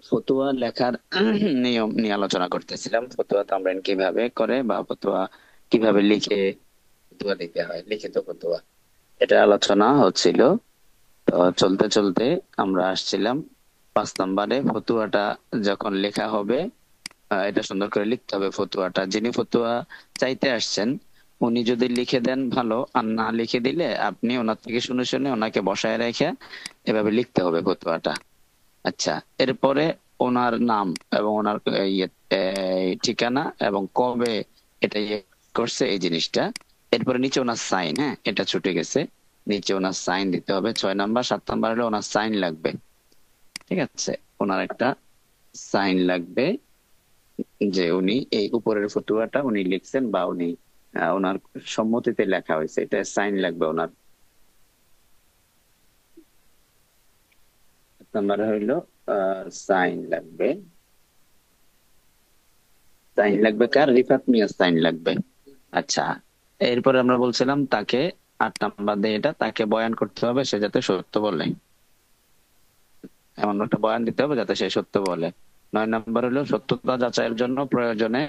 ফতুয়া লেখার নিয়ম নিয়ে আলোচনা করতেছিলাম। ফতুয়া তামরিন কিভাবে করে বা ফতুয়া কিভাবে লিখে ফতুয়া দিতে হয়, লিখিত ফতুয়া, এটা আলোচনা হচ্ছিল। তো চলতে চলতে আমরা আসছিলাম 5 নম্বরে। ফতুয়াটা যখন লেখা হবে, এটা সুন্দর করে লিখতে হবে। ফতুয়াটা যিনি ফতুয়া চাইতে আসছেন উনি যদি লিখে দেন ভালো, আর না লিখে দিলে আপনি ওনার থেকে শুনে শুনে ওনাকে বসায় রেখে এভাবে লিখতে হবে ফতুয়াটা। আচ্ছা, এরপরে ওনার নাম এবং ওনার ইয়ে, ঠিকানা এবং কবে এটা ইয়ে করছে এই জিনিসটা। এরপরে নিচে ওনার সাইন, হ্যাঁ এটা ছুটে গেছে, নিচে ওনার সাইন দিতে হবে। 6 নম্বর, 7 নম্বর হলে ওনার সাইন লাগবে। ঠিক আছে, ওনার একটা সাইন লাগবে যে উনি এই উপরের ফতুয়াটা উনি লিখছেন বা উনি ওনার সম্মতিতে লেখা হয়েছে, এটা সাইন লাগবে ওনার। 7 নম্বর হইলো সাইন লাগবে। সাইন লাগবে কার? রিফাত মিয়া সাইন লাগবে। আচ্ছা, এরপরে আমরা বলছিলাম তাকে 8 নাম্বার দিয়ে এটা তাকে বয়ান করতে হবে সে যাতে সত্য বলে, এমন একটা বয়ান দিতে হবে যাতে সে সত্য বলে। 9 নম্বর হলো সত্যতা যাচাইয়ের জন্য প্রয়োজনে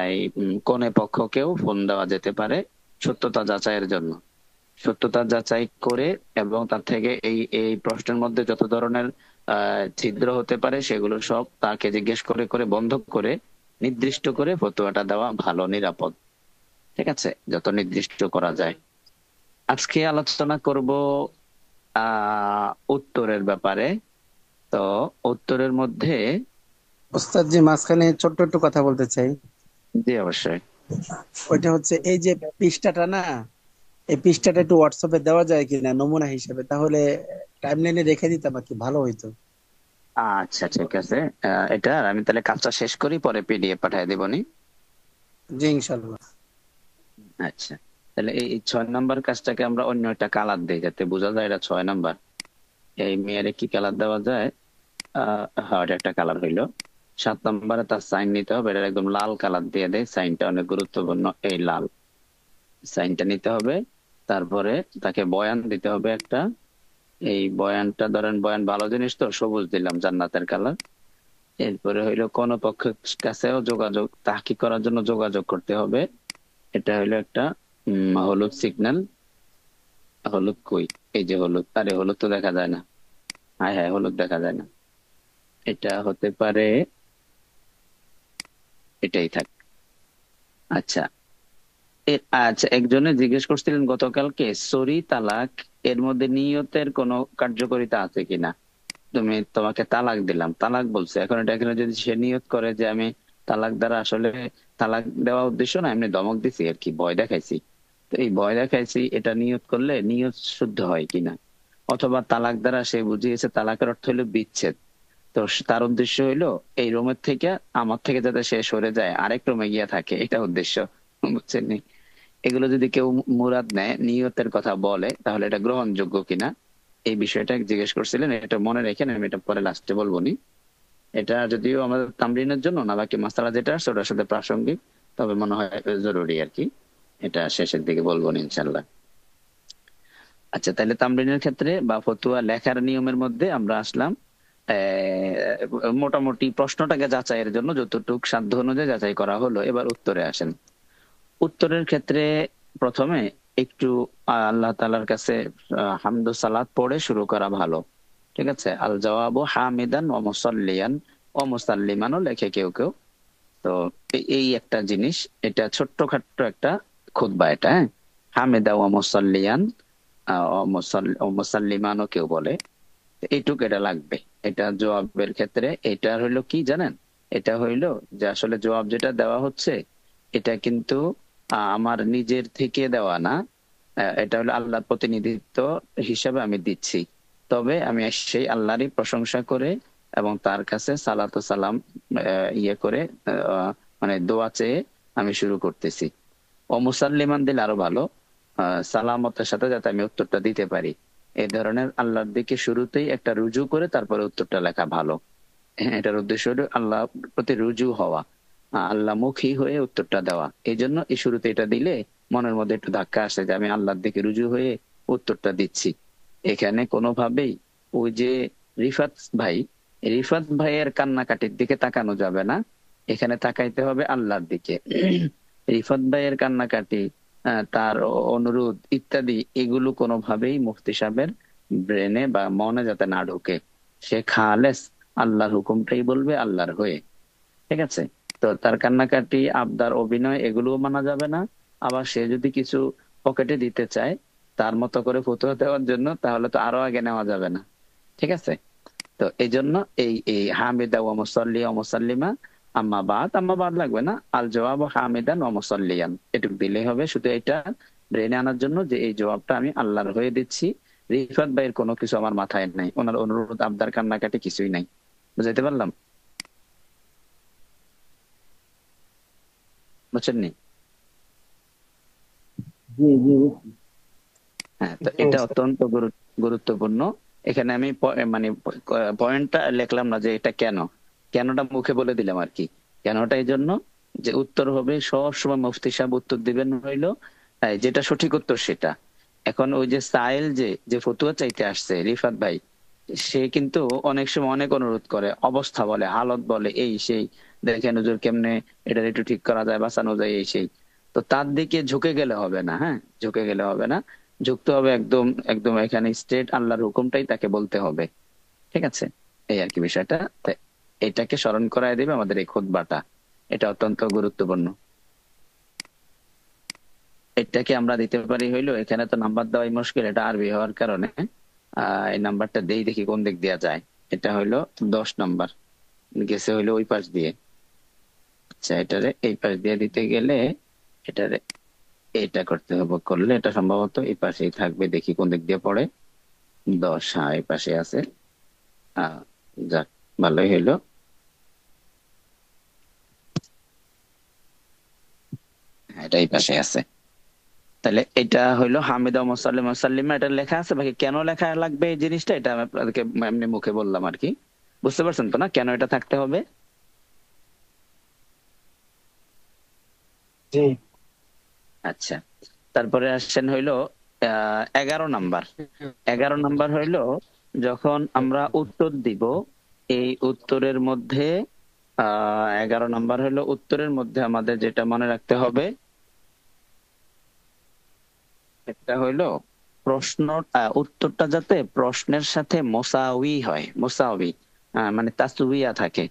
এই কনে পক্ষকেও ফোন দেওয়া যেতে পারে সত্যতা যাচাইয়ের জন্য। সত্যতা যাচাই করে এবং তার থেকে এই এই প্রশ্নের মধ্যে যত ধরনের ছিদ্র হতে পারে সেগুলো সব তাকে জিজ্ঞেস করে করে বন্ধ করে নির্দিষ্ট করে ফতোয়াটা দেওয়া ভালো, নিরাপদ। ঠিক আছে, যত নির্দিষ্ট করা যায়। আজকে আলোচনা করব উত্তরের ব্যাপারে। তো উত্তরের মধ্যে, ওস্তাদ জি, মাঝখানে ছোট্ট একটু কথা বলতে চাই। জি অবশ্যই। ওইটা হচ্ছে এই যে পৃষ্ঠাটা না, এই পৃষ্ঠাটা একটু হোয়াটসঅ্যাপে দেওয়া যায় কিনা নমুনা হিসেবে, তাহলে টাইমলাইনে রেখে দিতাম আর কি, ভালো হইতো। আচ্ছা ঠিক আছে, এটা আমি তাহলে কাজটা শেষ করি, পরে পিডিএফ পাঠিয়ে দেবনি। জি ইনশাল্লাহ। আচ্ছা, তাহলে এই 6 নম্বর কাজটাকে আমরা অন্য একটা কালার দিই যাতে বোঝা যায় এটা 6 নম্বর। এই মেয়েরে কি কালার দেওয়া যায়? হ্যাঁ, এটা একটা কালার হইলো। 7 নম্বরে তার সাইন নিতে হবে, এটা একদম লাল কালার দিয়ে দেয়, সাইনটা অনেক গুরুত্বপূর্ণ, এই লাল সাইনটা নিতে হবে। তারপরে তাকে বয়ান দিতে হবে একটা। এই বয়ানটা ধরেন বয়ান ভালো জিনিস তো সবুজ দিলাম, জান্নাতের কালার। এরপরে হইলো কোন পক্ষের কাছেও যোগাযোগ তাহকিক করার জন্য যোগাযোগ করতে হবে, এটা হইলো একটা হলুদ সিগন্যাল। হলুদ কই? এই যে হলুদ, আরে হলুদ তো দেখা যায় না। হ্যাঁ হ্যাঁ, হলুদ দেখা যায় না। এটা হতে পারে, এটাই থাক। আচ্ছা, আচ্ছা, একজনে জিজ্ঞেস করছিলেন গতকালকে সরি তালাক এর মধ্যে নিয়তের কোনো কার্যকারিতা আছে কিনা। তোমাকে তালাক দিলাম, তালাক বলছে, এখন এটা এখানে যদি সে নিয়ত করে যে আমি তালাক দ্বারা আসলে তালাক দেওয়া উদ্দেশ্য না, এমনি ধমক দিছি আর কি, ভয় দেখাইছি। তো এই ভয় দেখাইছি এটা নিয়ত করলে নিয়ত শুদ্ধ হয় কিনা। অথবা তালাক দ্বারা সে বুঝিয়েছে তালাকের অর্থ হলো বিচ্ছেদ, তো তার উদ্দেশ্য হইলো এই রুমের থেকে আমার থেকে যাতে সে সরে যায় আরেক রুমে গিয়া থাকে, এটা উদ্দেশ্য। বুঝছেন নি? এগুলো যদি কেউ মুরাদ নেয়, নিয়তের কথা বলে, তাহলে এটা গ্রহণযোগ্য কিনা এই বিষয়টা জিজ্ঞেস করছিলেন। এটা মনে রেখেন, আমি এটা পরে লাস্টে বলবো নি। এটা যদিও আমাদের তামরিনের জন্য না, বাকি মাসালা যেটা আছে ওটার সাথে প্রাসঙ্গিক, তবে মনে হয় জরুরি আর কি। এটা শেষের দিকে বলবো নি ইনশাল্লাহ। আচ্ছা, তাহলে তামরিনের ক্ষেত্রে বা ফতুয়া লেখার নিয়মের মধ্যে আমরা আসলাম। মোটামুটি প্রশ্নটাকে যাচাইয়ের জন্য যতটুকু সাধ্য অনুযায়ী যাচাই করা হলো, এবার উত্তরে আসেন। উত্তরের ক্ষেত্রে প্রথমে একটু আল্লাহ তাআলার কাছে হামদু সালাত পড়ে শুরু করা ভালো। ঠিক আছে, আল জওয়াবু হামিদান ওয়া মুসাল্লিয়ান ওয়া মুসাল্লিমানও লেখে কেউ কেউ। তো এই একটা জিনিস, এটা ছোট্টখাট্ট একটা খুতবা এটা, হ্যাঁ। হামিদা ওয়া মুসাল্লিয়ান ও মুসাল্লিমানও কেউ বলে, এইটুক এটা লাগবে। এটা জবাবের ক্ষেত্রে এটা হইলো কি জানেন, এটা হইলো যে আসলে জবাব যেটা দেওয়া হচ্ছে এটা কিন্তু আমার নিজের থেকে দেওয়া না। এটা হলো আল্লাহর প্রতিনিধিত্ব হিসাবে আমি দিচ্ছি। তবে আমি সেই আল্লাহরই প্রশংসা করে এবং তার কাছে সালাত ও সালাম ইয়ে করে, মানে দোয়া চেয়ে আমি শুরু করতেছি। ও মুসাল্লিমান দিলে আরো ভালো, সালামতের সাথে যাতে আমি উত্তরটা দিতে পারি। এই ধরনের আল্লাহর দিকে শুরুতেই একটা রুজু করে তারপরে উত্তরটা লেখা ভালো। হ্যাঁ, এটার উদ্দেশ্য হলো আল্লাহ প্রতি রুজু হওয়া, আল্লাহ মুখী হয়ে উত্তরটা দেওয়া। এই জন্য এই শুরুতে এটা দিলে মনের মধ্যে একটু ধাক্কা আসে যে আমি আল্লাহর দিকে রুজু হয়ে উত্তরটা দিচ্ছি। এখানে কোনোভাবেই ওই যে রিফাত ভাই রিফাত ভাইয়ের কান্নাকাটির দিকে তাকানো যাবে না, এখানে তাকাইতে হবে আল্লাহর দিকে। রিফাত ভাইয়ের কান্নাকাটি, তার অনুরোধ ইত্যাদি, এগুলো কোনোভাবেই মুফতি সাহেবের ব্রেনে বা মনে যাতে না ঢোকে। সে খালেস আল্লাহর হুকুমটাই বলবে আল্লাহর হয়ে। ঠিক আছে? তো তার কান্নাকাটি, আবদার, অভিনয় এগুলোও মানা যাবে না। আবার সে যদি কিছু পকেটে দিতে চায় তার মতো করে ফতুয়া দেওয়ার জন্য, তাহলে তো আরো আগে নেওয়া যাবে না। ঠিক আছে? তো এই জন্য এই এই হামিদা ওয়া মুসাল্লি ওয়া মুসাল্লিমা, আম্মা বাদ লাগবে না, আল জবাব হামিদান ওয়া মুসাল্লিয়ান এটুকু দিলেই হবে। শুধু এটা ব্রেনে আনার জন্য যে এই জবাবটা আমি আল্লাহর হয়ে দিচ্ছি। রিফাত ভাইয়ের কোনো কিছু আমার মাথায় নাই, ওনার অনুরোধ আবদার কান্নাকাটি কিছুই নাই। বুঝাইতে পারলাম? বুঝছেন নি? জি জি বুঝছি। হ্যাঁ, তো বুঝতে এটা পারছি। অত্যন্ত গুরুত্বপূর্ণ। এখানে আমি মানে পয়েন্টটা লিখলাম না যে এটা কেন, কেনটা মুখে বলে দিলাম আর কি। কেনটা এই জন্য যে উত্তর হবে সবসময় মুফতি সাহেব উত্তর দিবেন হইলো যেটা সঠিক উত্তর সেটা। এখন ওই যে সাইল যে যে ফতুয়া চাইতে আসছে রিফাত ভাই, সে কিন্তু অনেক সময় অনেক অনুরোধ করে, অবস্থা বলে, হালত বলে, এই সেই, দেখেন হুজুর কেমনে এটা একটু ঠিক করা যায়, বাঁচানো যায়, এই সেই। তো তার দিকে ঝুঁকে গেলে হবে না, হ্যাঁ, ঝুঁকে গেলে হবে না। ঝুঁকতে হবে একদম একদম এখানে স্ট্রেট আল্লাহর হুকুমটাই তাকে বলতে হবে। ঠিক আছে? এই আর কি বিষয়টা। তো এটাকে স্মরণ করায় দিবে আমাদের এই খুতবাটা, এটা অত্যন্ত গুরুত্বপূর্ণ। এটাকে আমরা দিতে পারি হইলো, এখানে তো নাম্বার দেওয়াই মুশকিল, এটা আরবি হওয়ার কারণে এই নাম্বারটা দেই, দেখি কোন দিক দেওয়া যায়। এটা হইলো 10 নাম্বার, গেছে হইলো ওই পাশ দিয়ে। আচ্ছা, এটারে এই পাশ দিয়ে দিতে গেলে এটারে এটা করতে হবে, করলে এটা সম্ভবত এই পাশেই থাকবে, দেখি কোন দিক দিয়ে পড়ে। 10, হ্যাঁ এই পাশে আছে। আহ যাক, ভালোই হইলো। হ্যাঁ, এটা এই পাশে আছে। তাহলে এটা হইলো হামিদা মুসাল্লিম মুসাল্লিমা, এটা লেখা আছে। বাকি কেন লেখা লাগবে এই জিনিসটা, এটা আমি আপনাদেরকে এমনি মুখে বললাম আর কি। বুঝতে পারছেন তো না কেন এটা থাকতে হবে? জি। আচ্ছা, তারপরে আসছেন হইলো 11 নাম্বার। 11 নাম্বার হইলো যখন আমরা উত্তর দিব, এই উত্তরের মধ্যে 11 নাম্বার হইলো উত্তরের মধ্যে আমাদের যেটা মনে রাখতে হবে, একটা হইলো প্রশ্ন, উত্তরটা যাতে প্রশ্নের সাথে মোসাউই হয়, মোসাউই, মানে তাসউইয়া থাকে।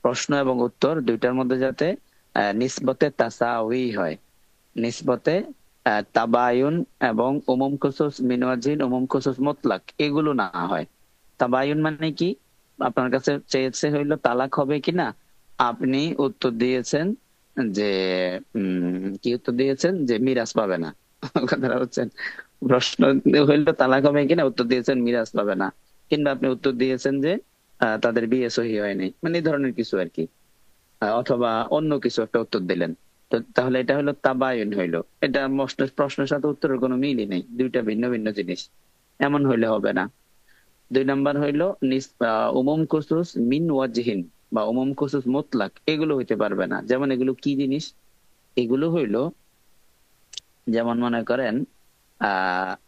প্রশ্ন এবং উত্তর দুইটার মধ্যে যাতে নিসবতে তাসাউই হয়, নিসবতে তাবায়ুন এবং উমুম খুসুস মিনওয়াজিন, উমুম খুসুস মুতলাক এগুলো না হয়। তাবায়ুন মানে কি? আপনার কাছে চেয়েছে হইলো তালাক হবে কিনা, আপনি উত্তর দিয়েছেন যে কি উত্তর দিয়েছেন, যে মিরাজ পাবে না। কথাটা হচ্ছেন, প্রশ্ন হইলো তালাক হবে কিনা, উত্তর দিয়েছেন মিরাজ পাবে না। কিংবা আপনি উত্তর দিয়েছেন যে তাদের বিয়ে সহি হয়নি, মানে এই ধরনের কিছু আর কি। অথবা অন্য কিছু একটা উত্তর দিলেন। তো তাহলে এটা হলো তাবায়ুন হইলো। এটা প্রশ্নের সাথে উত্তরের কোনো মিলই নেই, দুইটা ভিন্ন ভিন্ন জিনিস। এমন হইলে হবে না। 2 নাম্বার হইলো উমুম খুসুস মিন ওয়াজহিন বা উমুম খুসুস মুতলাক, এগুলো হইতে পারবে না। যেমন এগুলো কি জিনিস? এগুলো হইলো যেমন মনে করেন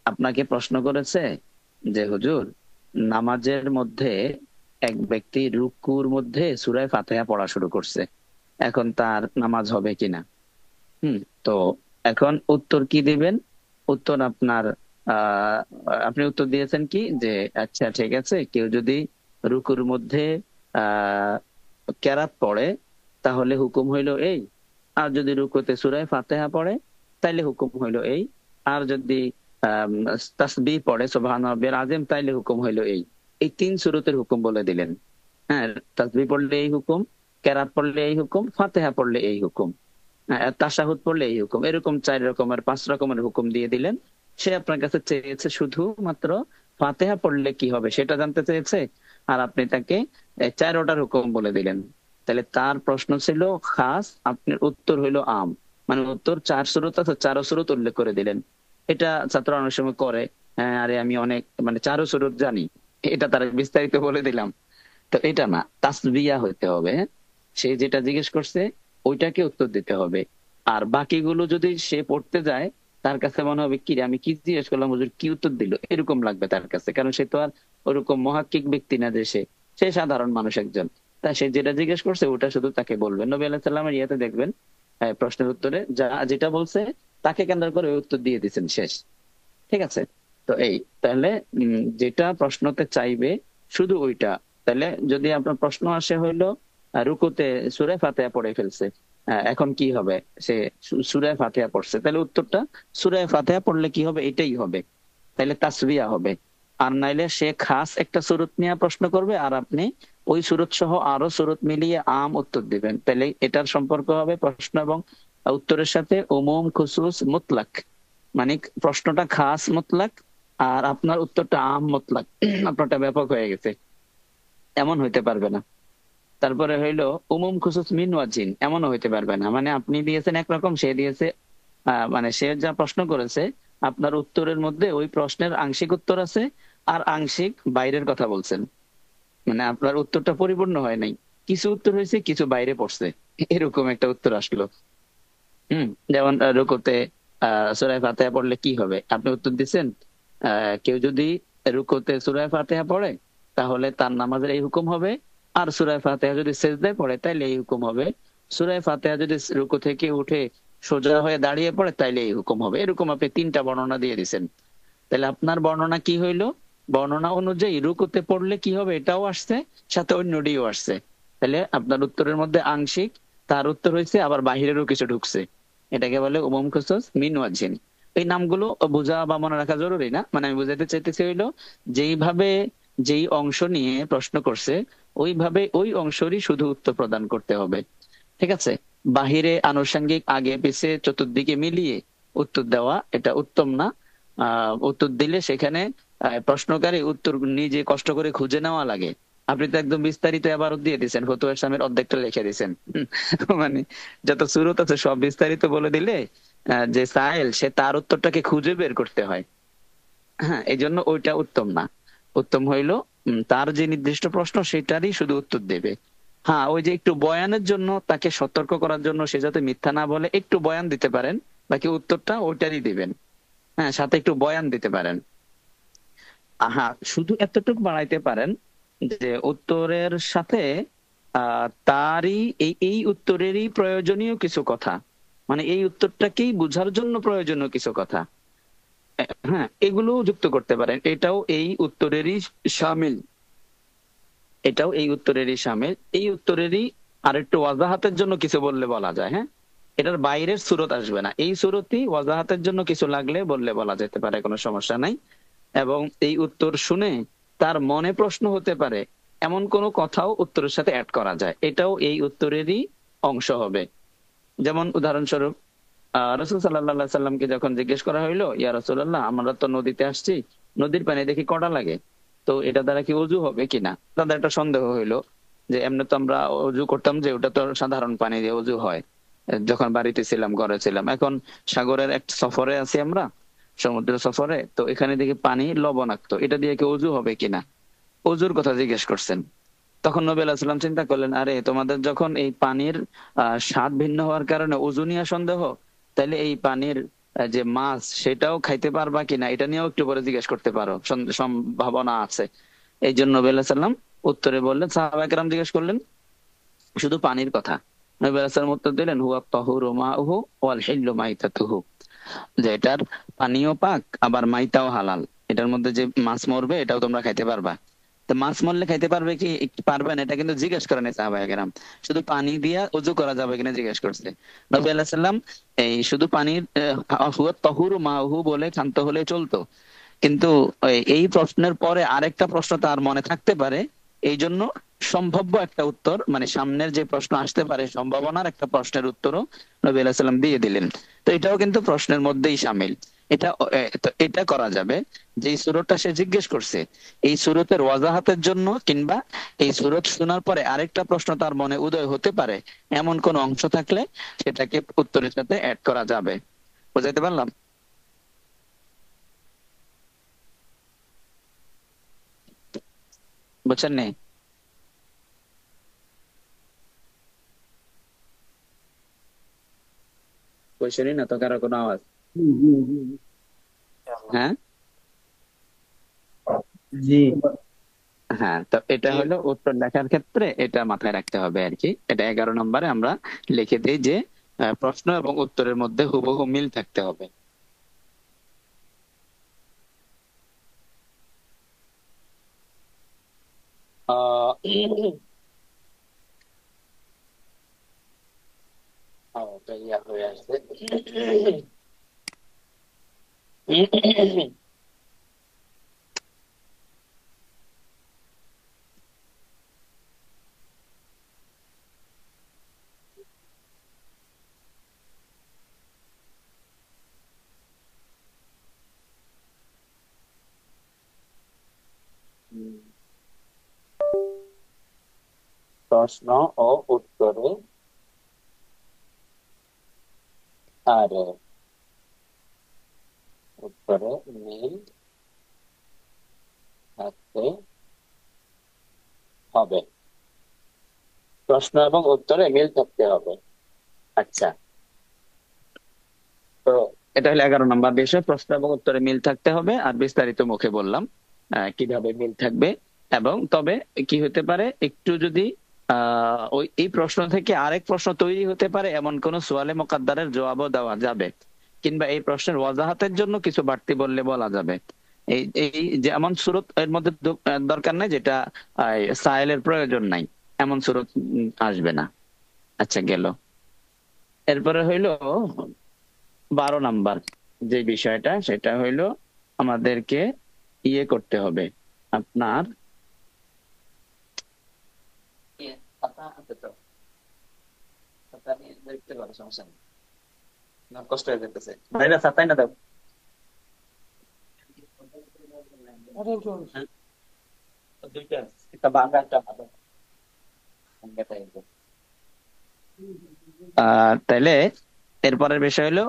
আপনাকে প্রশ্ন করেছে যে হুজুর, নামাজের মধ্যে এক ব্যক্তি রুকুর মধ্যে সূরা ফাতিহা পড়া শুরু করছে, এখন তার নামাজ হবে কিনা। হুম। তো এখন উত্তর কি দিবেন? উত্তর আপনার, আহ আপনি উত্তর দিয়েছেন কি যে আচ্ছা ঠিক আছে, কেউ যদি রুকুর মধ্যে আহ কেরাত পড়ে তাহলে হুকুম হইলো এই, আর যদি রুকুতে সূরা ফাতিহা পড়ে তাইলে হুকুম হইলো এই, আর যদি আহ তাসবিহ পড়ে সুবহান রাব্বিয়াল আযীম তাইলে হুকুম হইলো এই। এই 3 সূরতের হুকুম বলে দিলেন। হ্যাঁ, তাসবিহ পড়লে এই হুকুম, কেরাত পড়লে এই হুকুম, ফাতিহা পড়লে এই হুকুম, তাশাহুদ পড়লে এই হুকুম, এরকম 4 রকমের 5 রকমের হুকুম দিয়ে দিলেন। সে আপনার কাছে চেয়েছে শুধু মাত্র ফাতিহা পড়লে কি হবে সেটা জানতে চেয়েছে, আর আপনি তাকে 4টার হুকুম বলে দিলেন। তাহলে তার প্রশ্ন ছিল খাস, আপনার উত্তর হইলো আম। মানে উত্তর 4 সূরত আছে, 4 সূরত উল্লেখ করে দিলেন। এটা ছাত্র অনেক সময় করে, হ্যাঁ আরে আমি অনেক মানে 4 সূরত জানি, এটা তারা বিস্তারিত বলে দিলাম। তো এটা না, তাসবিয়া হইতে হবে। হ্যাঁ? সে যেটা জিজ্ঞেস করছে ওইটাকে উত্তর দিতে হবে। আর বাকিগুলো যদি সে পড়তে যায়, তার কাছে মনে হবে কি রে, আমি কি জিজ্ঞেস করলাম হুজুর কি উত্তর দিল, এরকম লাগবে তার কাছে। কারণ সে তো আর ওরকম মহাক্কিক ব্যক্তি না যে সে সে সাধারণ মানুষ একজন। তা সে যেটা জিজ্ঞেস করছে ওটা শুধু তাকে বলবেন। নবী আলাইহিস সালামের ইয়াতে দেখবেন প্রশ্নের উত্তরে যেটা বলছে তাকে কেন্দ্র করে ওই উত্তর দিয়ে দিচ্ছেন, শেষ। ঠিক আছে? তো এই তাহলে যেটা প্রশ্নতে চাইবে শুধু ওইটা। তাহলে যদি আপনার প্রশ্ন আসে হইলো রুকুতে সূরা ফাতিহা পড়ে ফেলছে, এখন কি হবে? সে সূরা ফাতিহা পড়ছে, তাহলে উত্তরটা সূরা ফাতিহা পড়লে কি হবে এটাই হবে, তাহলে তাসবিয়া হবে। আর নাইলে সে খাস একটা সূরত নিয়ে প্রশ্ন করবে আর আপনি ওই সূরত সহ আরো সূরত মিলিয়ে আম উত্তর দিবেন, তাহলে এটার সম্পর্ক হবে প্রশ্ন এবং উত্তরের সাথে উমুম খুসুস মুতলাক। মানে প্রশ্নটা খাস মুতলাক আর আপনার উত্তরটা আম মুতলাক। আপনারটা ব্যাপক হয়ে গেছে, এমন হইতে পারবে না। তারপরে হইলো উমুম খুসুস মিন ওয়াজিন, এমনও হইতে পারবে না। মানে আপনি দিয়েছেন একরকম, সে দিয়েছে মানে সে যা প্রশ্ন করেছে আপনার উত্তরের মধ্যে ওই প্রশ্নের আংশিক উত্তর আছে আর আংশিক বাইরের কথা বলছেন। মানে আপনার উত্তরটা পরিপূর্ণ হয় নাই, কিছু উত্তর হয়েছে কিছু বাইরে পড়ছে, এরকম একটা উত্তর আসলো। যেমন রুকুতে সূরা ফাতিহা পড়লে কি হবে, আপনি উত্তর দিচ্ছেন কেউ যদি রুকুতে সূরা ফাতিহা পড়ে তাহলে তার নামাজের এই হুকুম হবে, আর সূরা ফাতিহা যদি সিজদায় পড়ে তাইলে এই হুকুম হবে, সূরা ফাতিহা যদি রুকু থেকে উঠে সোজা হয়ে দাঁড়িয়ে পড়ে তাইলে এই হুকুম হবে। এরকম আপনি তিনটা বর্ণনা দিয়ে দিচ্ছেন। তাহলে আপনার বর্ণনা কি হইলো? বর্ণনা অনুযায়ী রুকুতে পড়লে কি হবে এটাও আসছে, সাথে অন্যটিও আসছে। তাহলে আপনার উত্তরের মধ্যে আংশিক, তার উত্তর হয়েছে আবার বাহিরেরও কিছু ঢুকছে। এটাকে বলে উমুম খুসুস মিন ওয়াজহিন। এই নামগুলো বোঝা বা মনে রাখা জরুরি না, মানে আমি বুঝাতে চাইতেছি হইলো যেইভাবে যেই অংশ নিয়ে প্রশ্ন করছে ওইভাবে ওই অংশেরই শুধু উত্তর প্রদান করতে হবে। ঠিক আছে? বাহিরে আনুষঙ্গিক আগে পিছে চতুর্দিকে মিলিয়ে উত্তর দেওয়া এটা উত্তম না। উত্তর দিলে সেখানে প্রশ্নকারী উত্তর নিজে কষ্ট করে খুঁজে নেওয়া লাগে। আপনি তো একদম বিস্তারিত এবারও দিয়ে দিচ্ছেন, ফতুয়া ইসলামের অর্ধেকটা লিখে দিচ্ছেন। মানে যত সুরত আছে সব বিস্তারিত বলে দিলে যে সাহেল সে তার উত্তরটাকে খুঁজে বের করতে হয়। হ্যাঁ, এই জন্য ওইটা উত্তম না। উত্তম হইলো তার যে নির্দিষ্ট প্রশ্ন সেটারই শুধু উত্তর দেবে। হ্যাঁ, ওই যে একটু বয়ানের জন্য তাকে সতর্ক করার জন্য সে যাতে মিথ্যা না বলে একটু বয়ান দিতে পারেন, বাকি উত্তরটা ওইটারই দিবেন। হ্যাঁ, সাথে একটু বয়ান দিতে পারেন। হ্যাঁ, শুধু এতটুকু বাড়াইতে পারেন যে উত্তরের সাথে তারই এই এই উত্তরেরই প্রয়োজনীয় কিছু কথা, মানে এই উত্তরটাকেই বোঝার জন্য প্রয়োজনীয় কিছু কথা, হ্যাঁ এগুলো যুক্ত করতে পারেন। এটাও এই উত্তরেরই শামিল, এটাও এই উত্তরেরই শামিল। এই উত্তরেরই আরেকটু ওয়াজাহাতের জন্য কিছু বললে বলা যায়। হ্যাঁ, এটার বাইরের সুরত আসবে না, এই সুরতই ওয়াজাহাতের জন্য কিছু লাগলে বললে বলা যেতে পারে, কোনো সমস্যা নাই। এবং এই উত্তর শুনে তার মনে প্রশ্ন হতে পারে এমন কোনো কথাও উত্তরের সাথে অ্যাড করা যায়, এটাও এই উত্তরেরই অংশ হবে। যেমন উদাহরণস্বরূপ রাসূল সাল্লাল্লাহু আলাইহি সাল্লামকে যখন জিজ্ঞেস করা হইলো, ইয়া রাসূলুল্লাহ আমরা তো নদীতে আসছি, নদীর পানি দেখি কড়া লাগে, তো এটা দ্বারা কি ওযু হবে কিনা? তাদের একটা সন্দেহ হইলো যে এমনি তো আমরা ওযু করতাম যে ওটা তো সাধারণ পানি দিয়ে ওযু হয়, যখন বাড়িতে ছিলাম ঘরে ছিলাম। এখন সাগরের এক সফরে আছি আমরা, সমুদ্র সফরে, তো এখানে দেখি পানি লবণাক্ত, এটা দিয়ে কি ওযু হবে কিনা, ওযুর কথা জিজ্ঞেস করছেন। তখন নবী আলাইহিস সালাম চিন্তা করলেন, আরে তোমাদের যখন এই পানির স্বাদ ভিন্ন হওয়ার কারণে ওযু নিয়ে সন্দেহ, তাহলে এই পানির যে মাছ সেটাও খাইতে পারবা কিনা এটা নিয়েও একটু পরে জিজ্ঞেস করতে পারো, সম্ভাবনা আছে। এই জন্য নবী আলাইহিস সালাম উত্তরে বললেন, সাহাবায়ে কেরাম জিজ্ঞেস করলেন শুধু পানির কথা, নবী আলাইহিস সালাম উত্তর দিলেন হুয়া তাহুরু মাউহু ওয়াল হিল্লু মাইতাতুহু, যে এটার পানিও পাক আবার মাইতাও হালাল, এটার মধ্যে যে মাছ মরবে এটাও তোমরা খাইতে পারবা। তো মাছ মরলে খাইতে পারবে কি পারবে না এটা কিন্তু জিজ্ঞেস করেন সাহাবায়ে কেরাম, শুধু পানি দিয়া ওযু করা যাবে কিনা জিজ্ঞেস করছে। নবী আলাইহিস সালাম এই শুধু পানির হুয়া তাহুরু মাউহু বলে ক্ষান্ত হলে চলতো, কিন্তু এই প্রশ্নের পরে আরেকটা প্রশ্ন তার মনে থাকতে পারে, এই জন্য সম্ভাব্য একটা উত্তর, মানে সামনের যে প্রশ্ন আসতে পারে সম্ভাবনার একটা প্রশ্নের উত্তরও নবী আলাইহিস সালাম দিয়ে দিলেন। তো এটাও কিন্তু প্রশ্নের মধ্যেই শামিল। এটা তো এটা করা যাবে যে এই সূরাটা সে জিজ্ঞেস করছে এই সূরতের ওয়াজাহাতের জন্য, কিংবা এই সূরত শোনার পরে আরেকটা প্রশ্ন তার মনে উদয় হতে পারে, এমন কোন অংশ থাকলে সেটাকে উত্তরের সাথে অ্যাড করা যাবে। বুঝাইতে পারলাম? বুঝছেন নি? কোয়েশ্চেনই না তো কারো কোনো আওয়াজ? হুম, হুম, হুম। হ্যাঁ, জি। হ্যাঁ, তো এটা জি। হলো উত্তর লেখার ক্ষেত্রে এটা মাথায় রাখতে হবে আর কি। এটা 11 নম্বরে আমরা লিখে দিই যে প্রশ্ন এবং উত্তরের মধ্যে হুবহু মিল থাকতে হবে। আহ ওটা ইয়া হয়ে আসছে। প্রশ্ন ও উত্তরে আর উত্তরে মিল থাকতে হবে। প্রশ্ন এবং উত্তরে মিল থাকতে হবে। আচ্ছা, তো এটা হলো 11 নম্বর বিষয়, প্রশ্ন এবং উত্তরে মিল থাকতে হবে। আর বিস্তারিত মুখে বললাম কিভাবে মিল থাকবে। এবং তবে কি হতে পারে, একটু যদি ওই এই প্রশ্ন থেকে আরেক প্রশ্ন তৈরি হতে পারে এমন কোন সোয়ালে মোকাদ্দারের জবাবও দেওয়া যাবে, কিংবা এই প্রশ্নের ওয়াজাহাতের জন্য কিছু বাড়তি বললে বলা যাবে। এই এই যেমন সুরত এর মধ্যে দরকার নাই, যেটা সায়েলের প্রয়োজন নাই, এমন সুরত আসবে না। আচ্ছা, গেল। এরপরে হইলো 12 নাম্বার যে বিষয়টা, সেটা হইলো আমাদেরকে ইয়ে করতে হবে আপনার, খাতা আছে তো? খাতা নিয়ে দেখতে পারো, সমস্যা নেই। না, কষ্ট হয়ে যেতেছে ভাই, না ছাতাই না দাও। হ্যাঁ, দুইটা, একটা বাংলা একটা ভালো। তাইলে এরপরের বিষয় হলো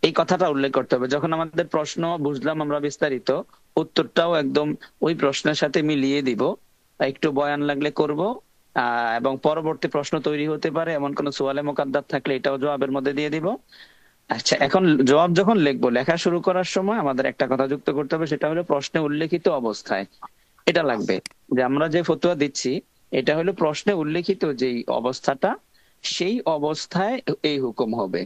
এই কথাটা উল্লেখ করতে হবে যখন আমাদের প্রশ্ন বুঝলাম আমরা বিস্তারিত, উত্তরটাও একদম ওই প্রশ্নের সাথে মিলিয়ে দিব। একটু বয়ান লাগলে করব। এবং পরবর্তী প্রশ্ন তৈরি হতে পারে এমন কোন সোয়ালে মোকাদ্দার থাকলে এটাও জবাবের মধ্যে দিয়ে দিব। আচ্ছা, এখন জবাব যখন লিখবো, লেখা শুরু করার সময় আমাদের একটা কথা যুক্ত করতে হবে, সেটা হলো প্রশ্নে উল্লেখিত অবস্থায়। এটা লাগবে যে আমরা যে ফতোয়া দিচ্ছি, এটা হলো প্রশ্নে উল্লেখিত যেই অবস্থাটা, সেই অবস্থায় এই হুকুম হবে।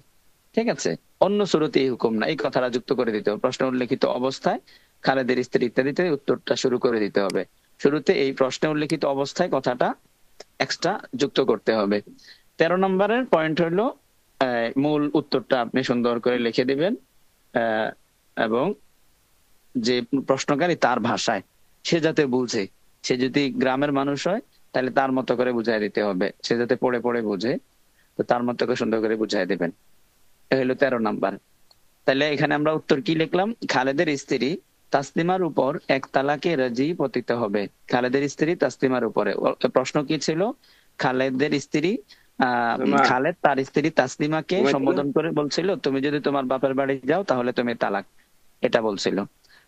ঠিক আছে? অন্য সুরতে এই হুকুম না, এই কথাটা যুক্ত করে দিতে হবে। প্রশ্নে উল্লেখিত অবস্থায় খালেদের স্ত্রী ইত্যাদিতে উত্তরটা শুরু করে দিতে হবে। শুরুতে এই প্রশ্নে উল্লেখিত অবস্থায় কথাটা এক্সট্রা যুক্ত করতে হবে। 13 নম্বরের পয়েন্ট হলো মূল উত্তরটা আপনি সুন্দর করে লিখে দিবেন। আহ, এবং যে প্রশ্নকারী তার ভাষায়, সে যাতে বুঝে। সে যদি গ্রামের মানুষ হয় তাহলে তার মতো করে বুঝাই দিতে হবে, সে যাতে পড়ে পড়ে বুঝে। তো তার মতো করে সুন্দর করে বুঝাই দিবেন। এ হলো 13 নম্বর। তাহলে এখানে আমরা উত্তর কি লিখলাম? খালেদের স্ত্রী তাসলিমার উপর এক তালাকে রাজি পতিত হবে। খালেদের স্ত্রী তাসলিমার উপরে, প্রশ্ন কি ছিল? খালেদের স্ত্রী মা খালেদ তার স্ত্রী তাসলিমাকে ঘুমাইতে না? সম্বোধন করে বলছিল, তুমি যদি তোমার বাপের বাড়ি যাও তাহলে তুমি তালাক, এটা বলছিল।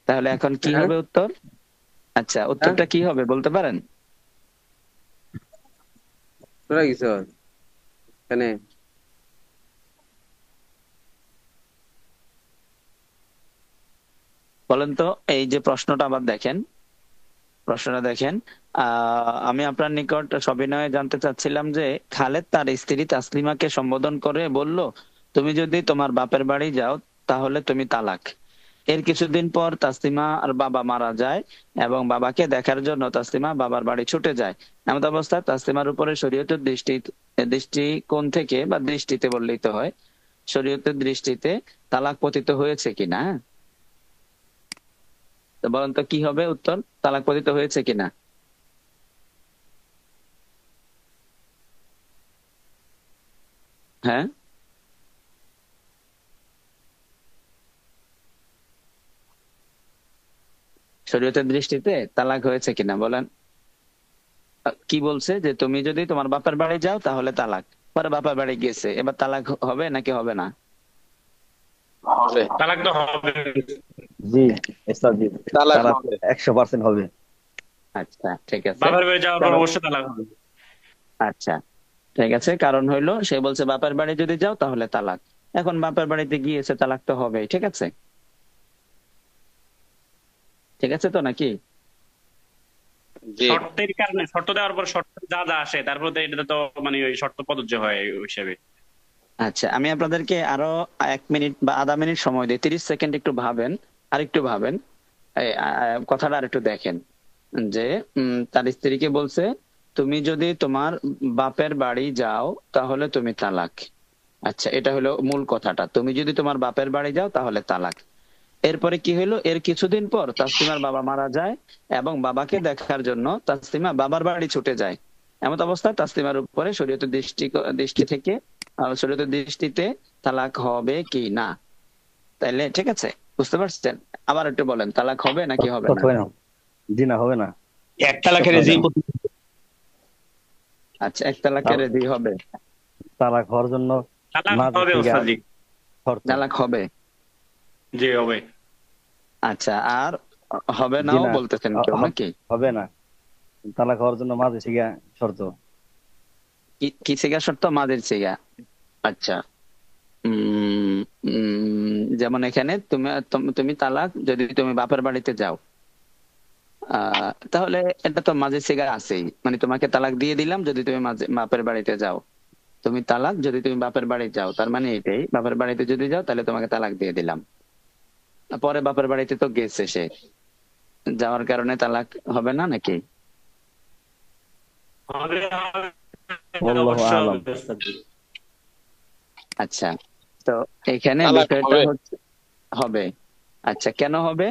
তাহলে এখন কি হ্যাঁ হবে উত্তর? আচ্ছা, হ্যাঁ, উত্তরটা কি হবে বলতে পারেন? তোরা কিছু এখানে বলেন তো। এই যে প্রশ্নটা আবার দেখেন, প্রশ্নটা দেখেন। আমি আপনার নিকট সবিনয়ে জানতে চাচ্ছিলাম যে খালেদ তার স্ত্রী তাসলিমাকে সম্বোধন করে বলল, তুমি যদি তোমার বাপের বাড়ি যাও তাহলে তুমি তালাক। এর কিছুদিন পর তাসলিমা আর বাবা মারা যায় এবং বাবাকে দেখার জন্য তাসলিমা বাবার বাড়ি ছুটে যায়। এমন অবস্থায় তাসলিমার উপরে শরীয়তের দৃষ্টিকোণ থেকে, বা দৃষ্টিতে বললেই তো হয়, শরীয়তের দৃষ্টিতে তালাক পতিত হয়েছে কিনা। তো বলেন তো কি হবে উত্তর? তালাক পতিত হয়েছে কিনা? হ্যাঁ, শরীয়তের দৃষ্টিতে তালাক হয়েছে কিনা বলেন। কি বলছে যে তুমি যদি তোমার বাপের বাড়ি যাও তাহলে তালাক। পরে বাপের বাড়ি গেছে, এবার তালাক হবে নাকি হবে না? হবে। তালাক তো হবে। জি ওস্তাদ, জি। তালাক তারা হবে। 100% হবে। আচ্ছা, ঠিক আছে। বাবার বাড়ি যাওয়ার পর কারণ, অবশ্যই তালাক হবে। আচ্ছা ঠিক আছে, কারণ হইলো সে বলছে বাপের বাড়ি যদি যাও তাহলে তালাক। এখন বাপের বাড়িতে গিয়েছে, তালাক তো হবেই। ঠিক আছে? ঠিক আছে তো নাকি? জি। শর্তের কারণে, শর্ত দেওয়ার পর শর্ত যা যা আসে তারপর তো এটা তো মানে ওই শর্ত প্রযোজ্য হয় ওই হিসাবে। আচ্ছা, আমি আপনাদেরকে আরো 1 মিনিট বা আধা মিনিট সময় দিই, 30 সেকেন্ড একটু ভাবেন। আর একটু ভাবেন, কথাটা আর একটু দেখেন যে তার স্ত্রীকে বলছে, তুমি যদি তোমার বাপের বাড়ি যাও তাহলে তুমি তালাক। আচ্ছা, এটা হলো মূল কথাটা, তুমি যদি তোমার বাপের বাড়ি যাও তাহলে তালাক। এরপরে কি হলো, এর কিছুদিন পর তাসলিমার বাবা মারা যায় এবং বাবাকে দেখার জন্য তাসলিমা বাবার বাড়ি ছুটে যায়। এমন অবস্থায় তাসলিমার উপরে শরীয়তের দৃষ্টি থেকে শরীয়তের দৃষ্টিতে তালাক হবে কি না? তাইলে ঠিক আছে, বুঝতে পারছেন? আবার একটু বলেন, তালাক হবে নাকি হবে না? হবে না। জি না, হবে না। এক তালাকের হবে যে না। আচ্ছা, এক তালাকের তাল- রেডি হবে? তালাক হওয়ার জন্য তালাক মাঝে হবে থেকে ওস্তাদ জি। শর্ত। তালাক হবে? জি হবে। আচ্ছা, আর হবে জি নাও না, বলতেছেন কেউ নাকি? হবে না। তালাক হওয়ার জন্য মাঝে থেকে শর্ত। কি কি সিগা শর্ত? মাঝের সিগা? আচ্ছা। উম যেমন এখানে তুমি তুমি তালাক যদি তুমি বাপের বাড়িতে যাও, তাহলে এটা তো মাঝে সিগা আছেই, মানে তোমাকে তালাক দিয়ে দিলাম যদি তুমি মাঝে বাপের বাড়িতে যাও। তুমি তালাক যদি তুমি বাপের বাড়ি যাও, তার মানে এটাই, বাপের বাড়িতে যদি যাও তাহলে তোমাকে তালাক দিয়ে দিলাম। পরে বাপের বাড়িতে তো গেছে সে, যাওয়ার কারণে তালাক হবে না নাকি? হবে হবে, আল্লাহু অবশ্যই আলাম। হবে ওস্তাদ জি। আচ্ছা, তো এখানে তালাক বিষয়টা হবে। হচ্ছে হবে। আচ্ছা, কেন হবে?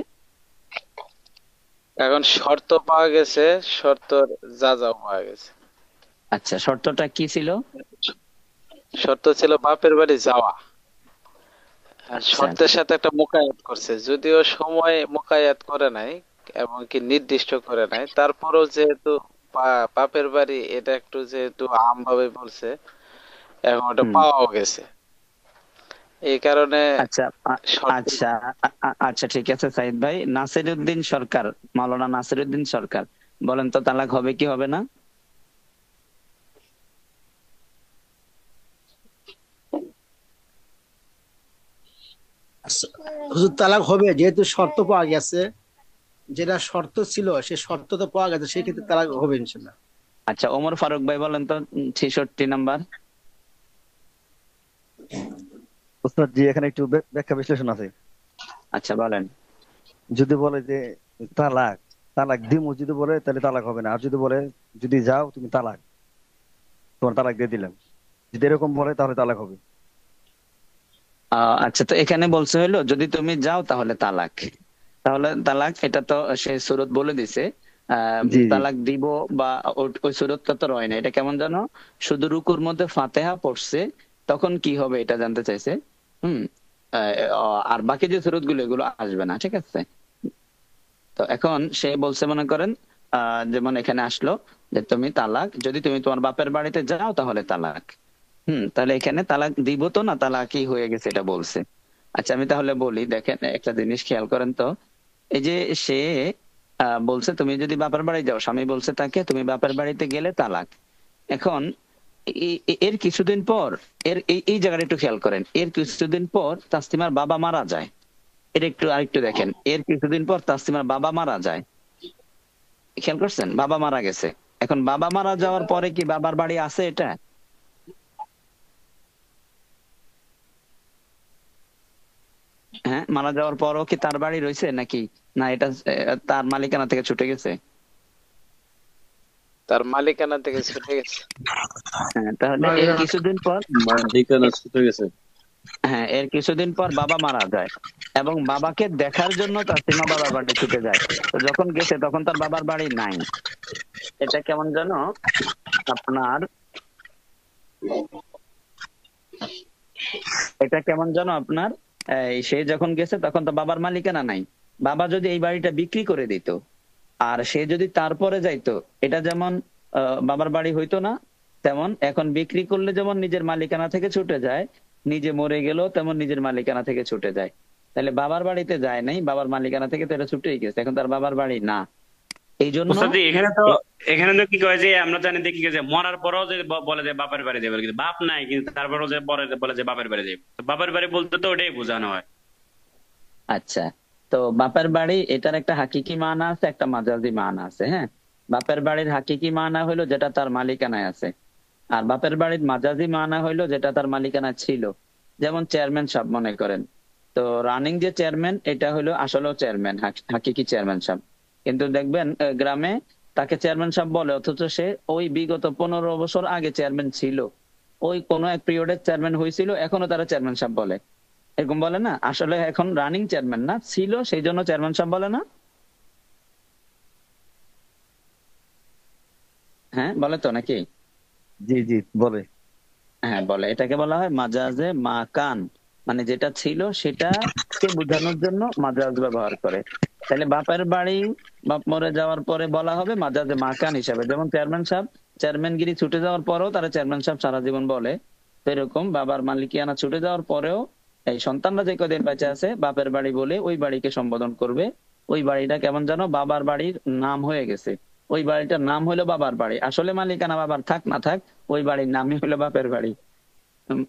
এখন শর্ত পাওয়া গেছে, শর্তর যা যা পাওয়া গেছে। আচ্ছা, শর্তটা কি ছিল? শর্ত ছিল বাপের বাড়ি যাওয়া। আর আচ্ছা। শর্তের সাথে একটা মোকায়েত করছে, যদিও সময় মোকায়েত করে নাই এবং কি নির্দিষ্ট করে নাই, তারপরেও যেহেতু বাপের বাড়ি এটা একটু যেহেতু আম ভাবে বলছে, এখন ওটা হুম। পাওয়াও গেছে, এই কারণে আচ্ছা, শর্ত। আচ্ছা, আচ্ছা, ঠিক আছে সাইদ ভাই, নাসিরউদ্দিন সরকার, মাওলানা নাসিরউদ্দিন সরকার, বলেন তো তালাক হবে কি হবে না? হুজুর তালাক হবে, যেহেতু শর্ত পাওয়া গেছে, যেটা শর্ত ছিল সে শর্ত তো পাওয়া গেছে, সেই ক্ষেত্রে তালাক হবে ইনশাল্লাহ। আচ্ছা, ওমর ফারুক ভাই বলেন তো, 66 নাম্বার। উস্তাদ জি, এখানে একটু ব্যাখ্যা বিশ্লেষণ আছে। আচ্ছা, বলেন। যদি বলে যে তালাক, তালাক দিমু যদি বলে তাহলে তালাক হবে না। আর যদি বলে যদি যাও তুমি তালাক, তোমার তালাক দিয়ে দিলাম, যদি এরকম বলে তাহলে তালাক হবে। আচ্ছা, তো এখানে বলছে হলো যদি তুমি যাও তাহলে তালাক, তাহলে তালাক এটা তো সে সুরত বলে দিছে। জি জি। তালাক দিব বা ওই সুরতটা তো রয় না, এটা কেমন জানো, শুধু রুকুর মধ্যে ফাতেহা পড়ছে, তখন কি হবে এটা জানতে চাইছে। হুম। আর বাকি যে সুরত গুলো এগুলো আসবে না, ঠিক আছে? তো এখন সে বলছে, মনে করেন যেমন এখানে আসলো যে তুমি তালাক যদি তুমি তোমার বাপের বাড়িতে যাও তাহলে তালাক। তাহলে এখানে তালাক দিব তো না, তালাকই হয়ে গেছে এটা বলছে। আচ্ছা, আমি তাহলে বলি, দেখেন একটা জিনিস খেয়াল করেন তো, এই যে সে বলছে তুমি যদি বাপের বাড়ি যাও, স্বামী বলছে তাকে তুমি বাপের বাড়িতে গেলে তালাক। এখন এর কিছুদিন পর, এর এই জায়গাটা একটু খেয়াল করেন, এর কিছুদিন পর তাসলিমার বাবা মারা যায়। এটা একটু আরেকটু দেখেন, এর কিছুদিন পর তাসলিমার বাবা মারা যায়। খেয়াল করছেন, বাবা মারা গেছে। এখন বাবা মারা যাওয়ার পরে কি বাবার বাড়ি আছে এটা? হ্যাঁ, মারা যাওয়ার পরও কি তার বাড়ি রয়েছে নাকি? না, এটা তার মালিকানা থেকে ছুটে গেছে? তার মালিকানা থেকে ছুটে গেছে। হ্যাঁ, তাহলে এর কিছুদিন পর, মালিকানা ছুটে গেছে। হ্যাঁ, এর কিছুদিন পর বাবা মারা যায় এবং বাবাকে দেখার জন্য তাসলিমা বাবার বাড়ি ছুটে যায়। তো যখন গেছে তখন তার বাবার বাড়ি নাই। এটা কেমন যেন আপনার, এটা কেমন যেন আপনার, সে যখন গেছে তখন তো বাবার মালিকানা নাই। বাবা যদি এই বাড়িটা বিক্রি করে দিত আর সে যদি তারপরে যাইতো, এটা যেমন বাবার বাড়ি হইতো না, তেমন এখন বিক্রি করলে যেমন নিজের মালিকানা থেকে ছুটে যায়, নিজে মরে গেলেও তেমন নিজের মালিকানা থেকে ছুটে যায়। তাহলে বাবার বাড়িতে যায় নাই, বাবার মালিকানা থেকে তো এটা ছুটেই গেছে, এখন তার বাবার বাড়ি না। এই জন্য ওস্তাদ জি, এখানে তো কি কয় যে আমরা জানি দেখি যে মরার পরেও যে বলে যে বাপের বাড়ি যাবে, কিন্তু বাপ নাই, কিন্তু তারপরেও যে পরে বলে যে বাপের বাড়ি যাবে। তো বাপের বাড়ি বলতে তো ওটাই বোঝানো হয়। আচ্ছা, তো বাপের বাড়ি এটার একটা হাকিকি মানা আছে, একটা মাজাজি মানা আছে। হ্যাঁ, বাপের বাড়ির হাকিকি মানা হইলো যেটা তার মালিকানায় আছে, আর বাপের বাড়ির মাজাজি মানা হইলো যেটা তার মালিকানা ছিল। যেমন চেয়ারম্যান সাহেব মনে করেন, তো রানিং যে চেয়ারম্যান এটা হলো আসলেও চেয়ারম্যান, হাকিকি চেয়ারম্যান সাহেব। কিন্তু দেখবেন গ্রামে তাকে চেয়ারম্যান সাহেব বলে, অথচ সে ওই বিগত 15 বছর আগে চেয়ারম্যান ছিল, ওই কোন এক পিরিয়ডের চেয়ারম্যান হয়েছিল, এখনো তারা চেয়ারম্যান সাহেব বলে। এরকম বলে না? আসলে এখন রানিং চেয়ারম্যান না, ছিল সেই জন্য চেয়ারম্যান সাহেব বলে না। হ্যাঁ বলে তো নাকি? জি জি বলে। হ্যাঁ বলে, এটাকে বলা হয় মাজাজে মাকান, মানে যেটা ছিল সেটাকে বোঝানোর জন্য মাজাজ ব্যবহার করে। তাহলে বাপের বাড়ি, বাপ মরে যাওয়ার পরে বলা হবে মাজাজে মাকান হিসাবে। যেমন চেয়ারম্যান সাহেব চেয়ারম্যানগিরি ছুটে যাওয়ার পরেও তারা চেয়ারম্যান সাহেব সারা জীবন বলে, তো এরকম বাবার মালিকিয়ানা ছুটে যাওয়ার পরেও এই সন্তানরা যে কদিন বেঁচে আছে বাপের বাড়ি বলে ওই বাড়িকে সম্বোধন করবে। ওই বাড়িটা কেমন যেন বাবার বাড়ির নাম হয়ে গেছে, ওই বাড়িটার নাম হলো বাবার বাড়ি, আসলে মালিকানা বাবার থাক না থাক ওই বাড়ির নামই হলো বাপের বাড়ি।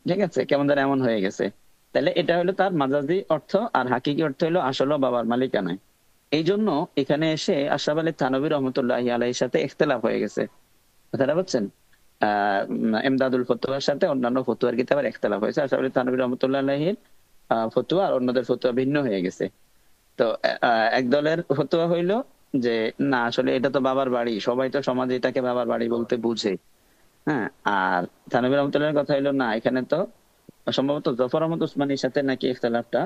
ঠিক আছে, কেমন যেন এমন হয়ে গেছে। তাহলে এটা হলো তার মাজাজি অর্থ, আর হাকিকি অর্থ হলো আসলে বাবার মালিকানায়। এই জন্য এখানে এসে আশরাফ আলী থানভী রহমতুল্লাহি আলাইহির সাথে ইখতিলাফ হয়ে গেছে, কথাটা বুঝছেন? ইমদাদুল ফতুয়ার সাথে অন্যান্য ফতুয়ার কিতাবের ইখতিলাফ হয়েছে। আশরাফ আলী থানভী রহমতুল্লাহ আলাইহির ফতুয়া আর অন্যদের ফতুয়া ভিন্ন হয়ে গেছে। তো এক দলের ফতুয়া হইলো যে না, আসলে এটা তো বাবার বাড়ি, সবাই তো সমাজে এটাকে বাবার বাড়ি বলতে বুঝে। হ্যাঁ, আর থানভী রহমতুল্লাহের কথা হইলো না, এখানে তো সম্ভবত জফর আহমদ উসমানীর সাথে নাকি ইখতিলাফটা,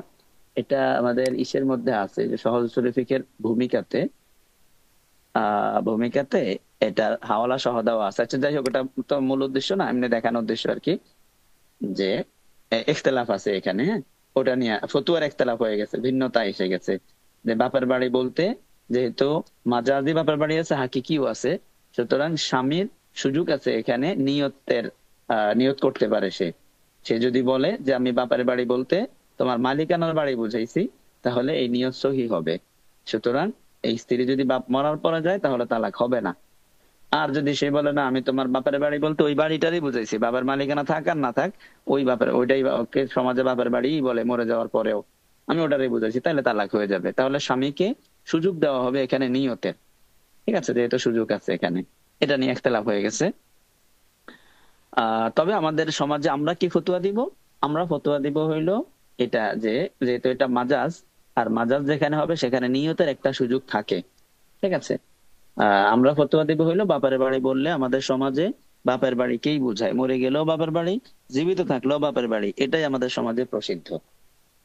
এটা আমাদের ইসের মধ্যে আছে যে সহজ শরীফিকের ভূমিকাতে, ভূমিকাতে এটার হাওয়ালা সহ দেওয়া আছে। আচ্ছা যাই হোক, ওটা তো মূল উদ্দেশ্য না, এমনি দেখানোর উদ্দেশ্য আর কি, যে ইখতিলাফ আছে এখানে। হ্যাঁ, ওটা নিয়ে ফতুয়ার ইখতিলাফ হয়ে গেছে, ভিন্নতা এসে গেছে। যে বাপের বাড়ি বলতে যেহেতু মাজাজি বাপের বাড়ি আছে, হাকিকিও আছে, সুতরাং স্বামীর সুযোগ আছে এখানে নিয়তের, নিয়ত করতে পারে সে। সে যদি বলে যে আমি বাপের বাড়ি বলতে তোমার মালিকানার বাড়ি বুঝাইছি, তাহলে এই নিয়ত সহি হবে। সুতরাং এই স্ত্রী যদি বাপ মরার পরে যায় তাহলে তালাক হবে না। আর যদি সে বলে না আমি তোমার বাপের বাড়ি বলতে ওই বাড়িটারই বুঝাইছি, বাবার মালিকানা থাক আর না থাক ওই বাপের ওইটাই ওকে সমাজে বাপের বাড়ি বলে মরে যাওয়ার পরেও, আমি ওটারই বুঝাইছি, তাহলে তালাক হয়ে যাবে। তাহলে স্বামীকে সুযোগ দেওয়া হবে এখানে নিয়তের। ঠিক আছে, যেহেতু সুযোগ আছে এখানে, এটা নিয়ে ইখতিলাফ হয়ে গেছে। তবে আমাদের সমাজে আমরা কি ফতুয়া দিব? আমরা ফতুয়া দিব হইলো এটা যে যেহেতু এটা মাজাজ, আর মাজাজ যেখানে হবে সেখানে নিয়তের একটা সুযোগ থাকে। ঠিক আছে, আমরা ফতোয়া দিব হইলো বাপের বাড়ি বললে আমাদের সমাজে বাপের বাড়িকেই বুঝায়, মরে গেলেও বাপের বাড়ি, জীবিত থাকলেও বাপের বাড়ি, এটাই আমাদের সমাজে প্রসিদ্ধ।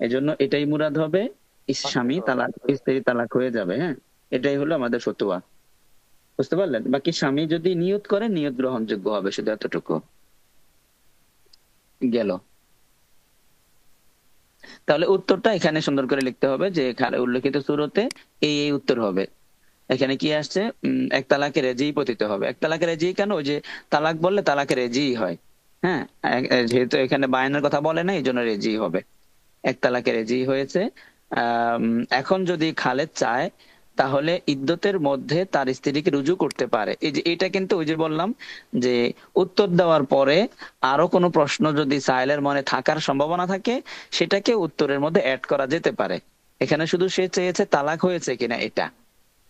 এজন্য এটাই মুরাদ হবে, স্বামী তালাক স্ত্রী তালাক হয়ে যাবে। হ্যাঁ, এটাই হলো আমাদের ফতোয়া। বুঝতে পারলেন? বাকি স্বামী যদি নিয়ত করে নিয়ত গ্রহণযোগ্য হবে, শুধু এতটুকু গেল। তাহলে উত্তরটা এখানে সুন্দর করে লিখতে হবে যে এখানে উল্লেখিত সূরাতে এই এই উত্তর হবে। এখানে কি আসছে? এক তালাকে রেজি পতিত হবে। এক তালাকে রেজি কেন? ওই যে তালাক বললে তালাকে রেজি হয়। হ্যাঁ, যেহেতু এখানে বায়ানের কথা বলে না, এই জন্য রেজি হবে। এক তালাকে রেজি হয়েছে। এখন যদি খালেদ চায় তাহলে ইদ্যতের মধ্যে তার স্ত্রীকে রুজু করতে পারে। এই যে এটা কিন্তু ওই যে বললাম যে উত্তর দেওয়ার পরে আরো কোনো প্রশ্ন যদি সাইলের মনে থাকার সম্ভাবনা থাকে সেটাকে উত্তরের মধ্যে অ্যাড করা যেতে পারে। এখানে শুধু সে চেয়েছে তালাক হয়েছে কিনা, এটা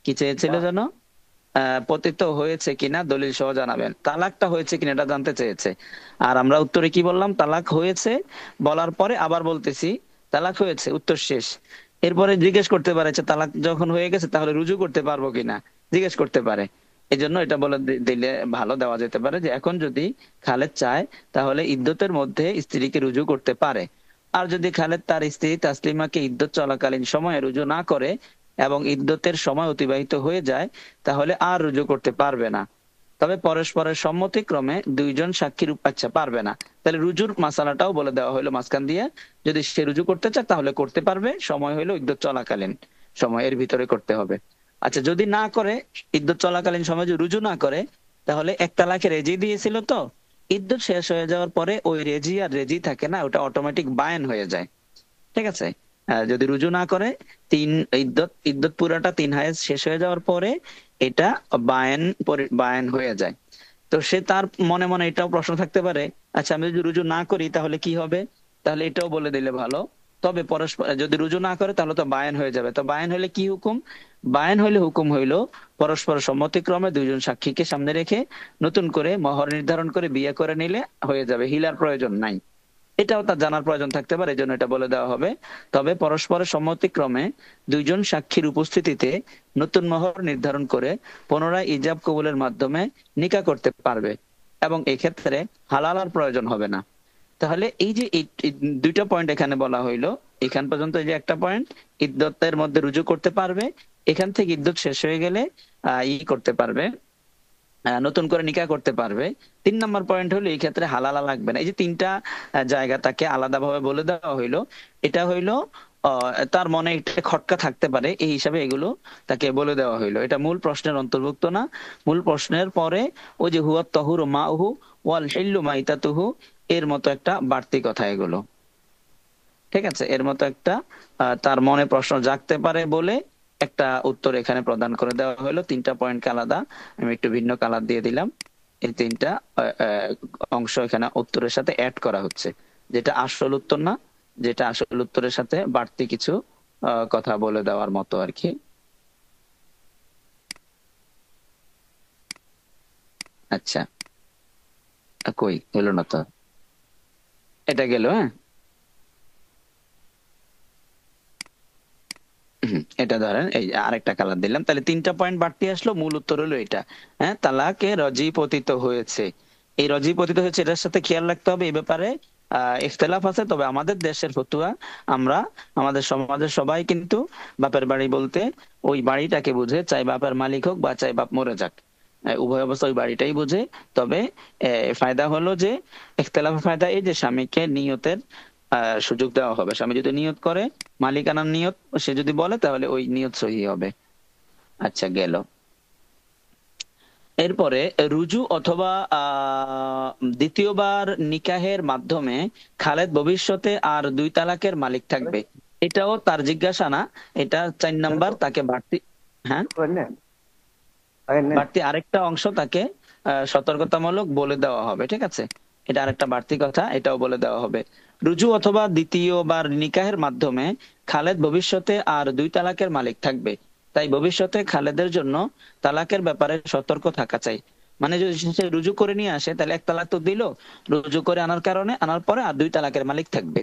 কি চেয়েছিল যেন, পতিত হয়েছে কিনা দলিল সহ জানাবেন, তালাকটা হয়েছে কিনা এটা জানতে চেয়েছে। আর আমরা উত্তরে কি বললাম? তালাক হয়েছে বলার পরে আবার বলতেছি তালাক হয়েছে, উত্তর শেষ। এরপরে জিজ্ঞেস করতে পারে যে তালাক যখন হয়ে গেছে তাহলে রুজু করতে পারবো কিনা, জিজ্ঞেস করতে পারে। এই জন্য এটা বলে দিলে ভালো, দেওয়া যেতে পারে যে এখন যদি খালেদ চায় তাহলে ইদ্যতের মধ্যে স্ত্রীকে রুজু করতে পারে। আর যদি খালেদ তার স্ত্রী তাসলিমাকে ইদ্যত চলাকালীন সময়ে রুজু না করে এবং ইদ্যতের সময় অতিবাহিত হয়ে যায় তাহলে আর রুজু করতে পারবে না। তবে পরস্পরের সম্মতিক্রমে দুইজন সাক্ষীর আচ্ছা পারবে না, তাহলে রুজুর মাসালাটাও বলে দেওয়া হলো মাঝখান দিয়ে। যদি সে রুজু করতে চায় তাহলে করতে পারবে, সময় হলো ইদ্যত চলাকালীন সময়, এর ভিতরে করতে হবে। আচ্ছা যদি না করে, ইদ্যত চলাকালীন সময় যদি রুজু না করে, তাহলে এক তালাকে রেজি দিয়েছিল, তো ইদ্যত শেষ হয়ে যাওয়ার পরে ওই রেজি আর রেজি থাকে না, ওটা অটোমেটিক বায়ান হয়ে যায়। ঠিক আছে, যদি রুজু না করে তিন ইদ্যত ইদ্যত পুরাটা 3 হায়েজ শেষ হয়ে যাওয়ার পরে এটা বায়ান বায়ান হয়ে যায়। তো সে তার মনে মনে এটাও প্রশ্ন থাকতে পারে, আচ্ছা আমি যদি রুজু না করি তাহলে কি হবে? তাহলে এটাও বলে দিলে ভালো তবে পরস্পর যদি রুজু না করে তাহলে তো বায়ান হয়ে যাবে। তো বায়ান হলে কি হুকুম? বায়ান হলে হুকুম হইলো পরস্পর সম্মতিক্রমে দুইজন সাক্ষীকে সামনে রেখে নতুন করে মহর নির্ধারণ করে বিয়ে করে নিলে হয়ে যাবে, হিলার প্রয়োজন নাই। এটাও তার জানার প্রয়োজন থাকতে পারে, এই জন্য এটা বলে দেওয়া হবে। তবে পরস্পরের সম্মতিক্রমে দুইজন সাক্ষীর উপস্থিতিতে নতুন মহর নির্ধারণ করে পুনরায় ইজাব কবুলের মাধ্যমে নিকাহ করতে পারবে, এবং এক্ষেত্রে হালালার প্রয়োজন হবে না। তাহলে এই যে এই দুইটা পয়েন্ট এখানে বলা হইলো, এখান পর্যন্ত এই যে একটা পয়েন্ট, ইদ্যতের মধ্যে রুজু করতে পারবে, এখান থেকে ইদ্যত শেষ হয়ে গেলে করতে পারবে, নতুন করে নিকাহ করতে পারবে। 3 নম্বর পয়েন্ট হলো এই ক্ষেত্রে হালালা লাগবে না। এই যে তিনটা জায়গা তাকে আলাদাভাবে বলে দেওয়া হইলো, এটা হইলো তার মনে একটা খটকা থাকতে পারে, এই হিসাবে এগুলো তাকে বলে দেওয়া হইলো। এটা মূল প্রশ্নের অন্তর্ভুক্ত না। মূল প্রশ্নের পরে ওই যে হুয়া তহুর মাউহু ওয়াল হিল্লু মাইতাতুহু, এর মতো একটা বাড়তি কথা এগুলো। ঠিক আছে, এর মতো একটা তার মনে প্রশ্ন জাগতে পারে বলে একটা উত্তর এখানে প্রদান করে দেওয়া হলো। 3টা পয়েন্টকে আলাদা আমি একটু ভিন্ন কালার দিয়ে দিলাম। এই 3টা অংশ এখানে উত্তরের সাথে অ্যাড করা হচ্ছে, যেটা আসল উত্তর না, যেটা আসল উত্তরের সাথে বাড়তি কিছু কথা বলে দেওয়ার মতো আর কি। আচ্ছা, কই হলো না তো, এটা গেল। হ্যাঁ, এটা ধরেন এই যে আরেকটা কালার দিলাম, তাহলে 3টা পয়েন্ট বাড়তি আসলো। মূল উত্তর হলো এটা। হ্যাঁ, তালাকে রজি পতিত হয়েছে। এই রজি পতিত হয়েছে এটার সাথে খেয়াল রাখতে হবে, এই ব্যাপারে ইখতিলাফ আছে। তবে আমাদের দেশের ফতুয়া, আমরা আমাদের সমাজের সবাই কিন্তু বাপের বাড়ি বলতে ওই বাড়িটাকে বুঝে, চাই বাপের মালিক হোক বা চাই বাপ মরে যাক, উভয় অবস্থা ওই বাড়িটাই বুঝে। তবে ফায়দা হলো যে ইখতিলাফের ফায়দা এই যে স্বামীকে নিয়তের সুযোগ দেওয়া হবে। স্বামী যদি নিয়ত করে, মালিকানার নিয়ত সে যদি বলে, তাহলে ওই নিয়ত সহি হবে। আচ্ছা, গেল। এরপরে রুজু অথবা দ্বিতীয়বার নিকাহের মাধ্যমে খালেদ ভবিষ্যতে আর 2 তালাকের মালিক থাকবে। এটাও তার জিজ্ঞাসা না, এটা 4 নাম্বার তাকে বাড়তি। হ্যাঁ, বাড়তি আরেকটা অংশ তাকে সতর্কতামূলক বলে দেওয়া হবে। ঠিক আছে, এটা আরেকটা বাড়তি কথা, এটাও বলে দেওয়া হবে। রুজু অথবা দ্বিতীয়বার নিকাহের মাধ্যমে খালেদ ভবিষ্যতে আর 2 তালাকের মালিক থাকবে। তাই ভবিষ্যতে খালেদের জন্য তালাকের ব্যাপারে সতর্ক থাকা চাই। মানে যদি সে রুজু করে নিয়ে আসে, তাহলে 1 তালাক তো দিল, রুজু করে আনার কারণে, আনার পরে আর 2 তালাকের মালিক থাকবে।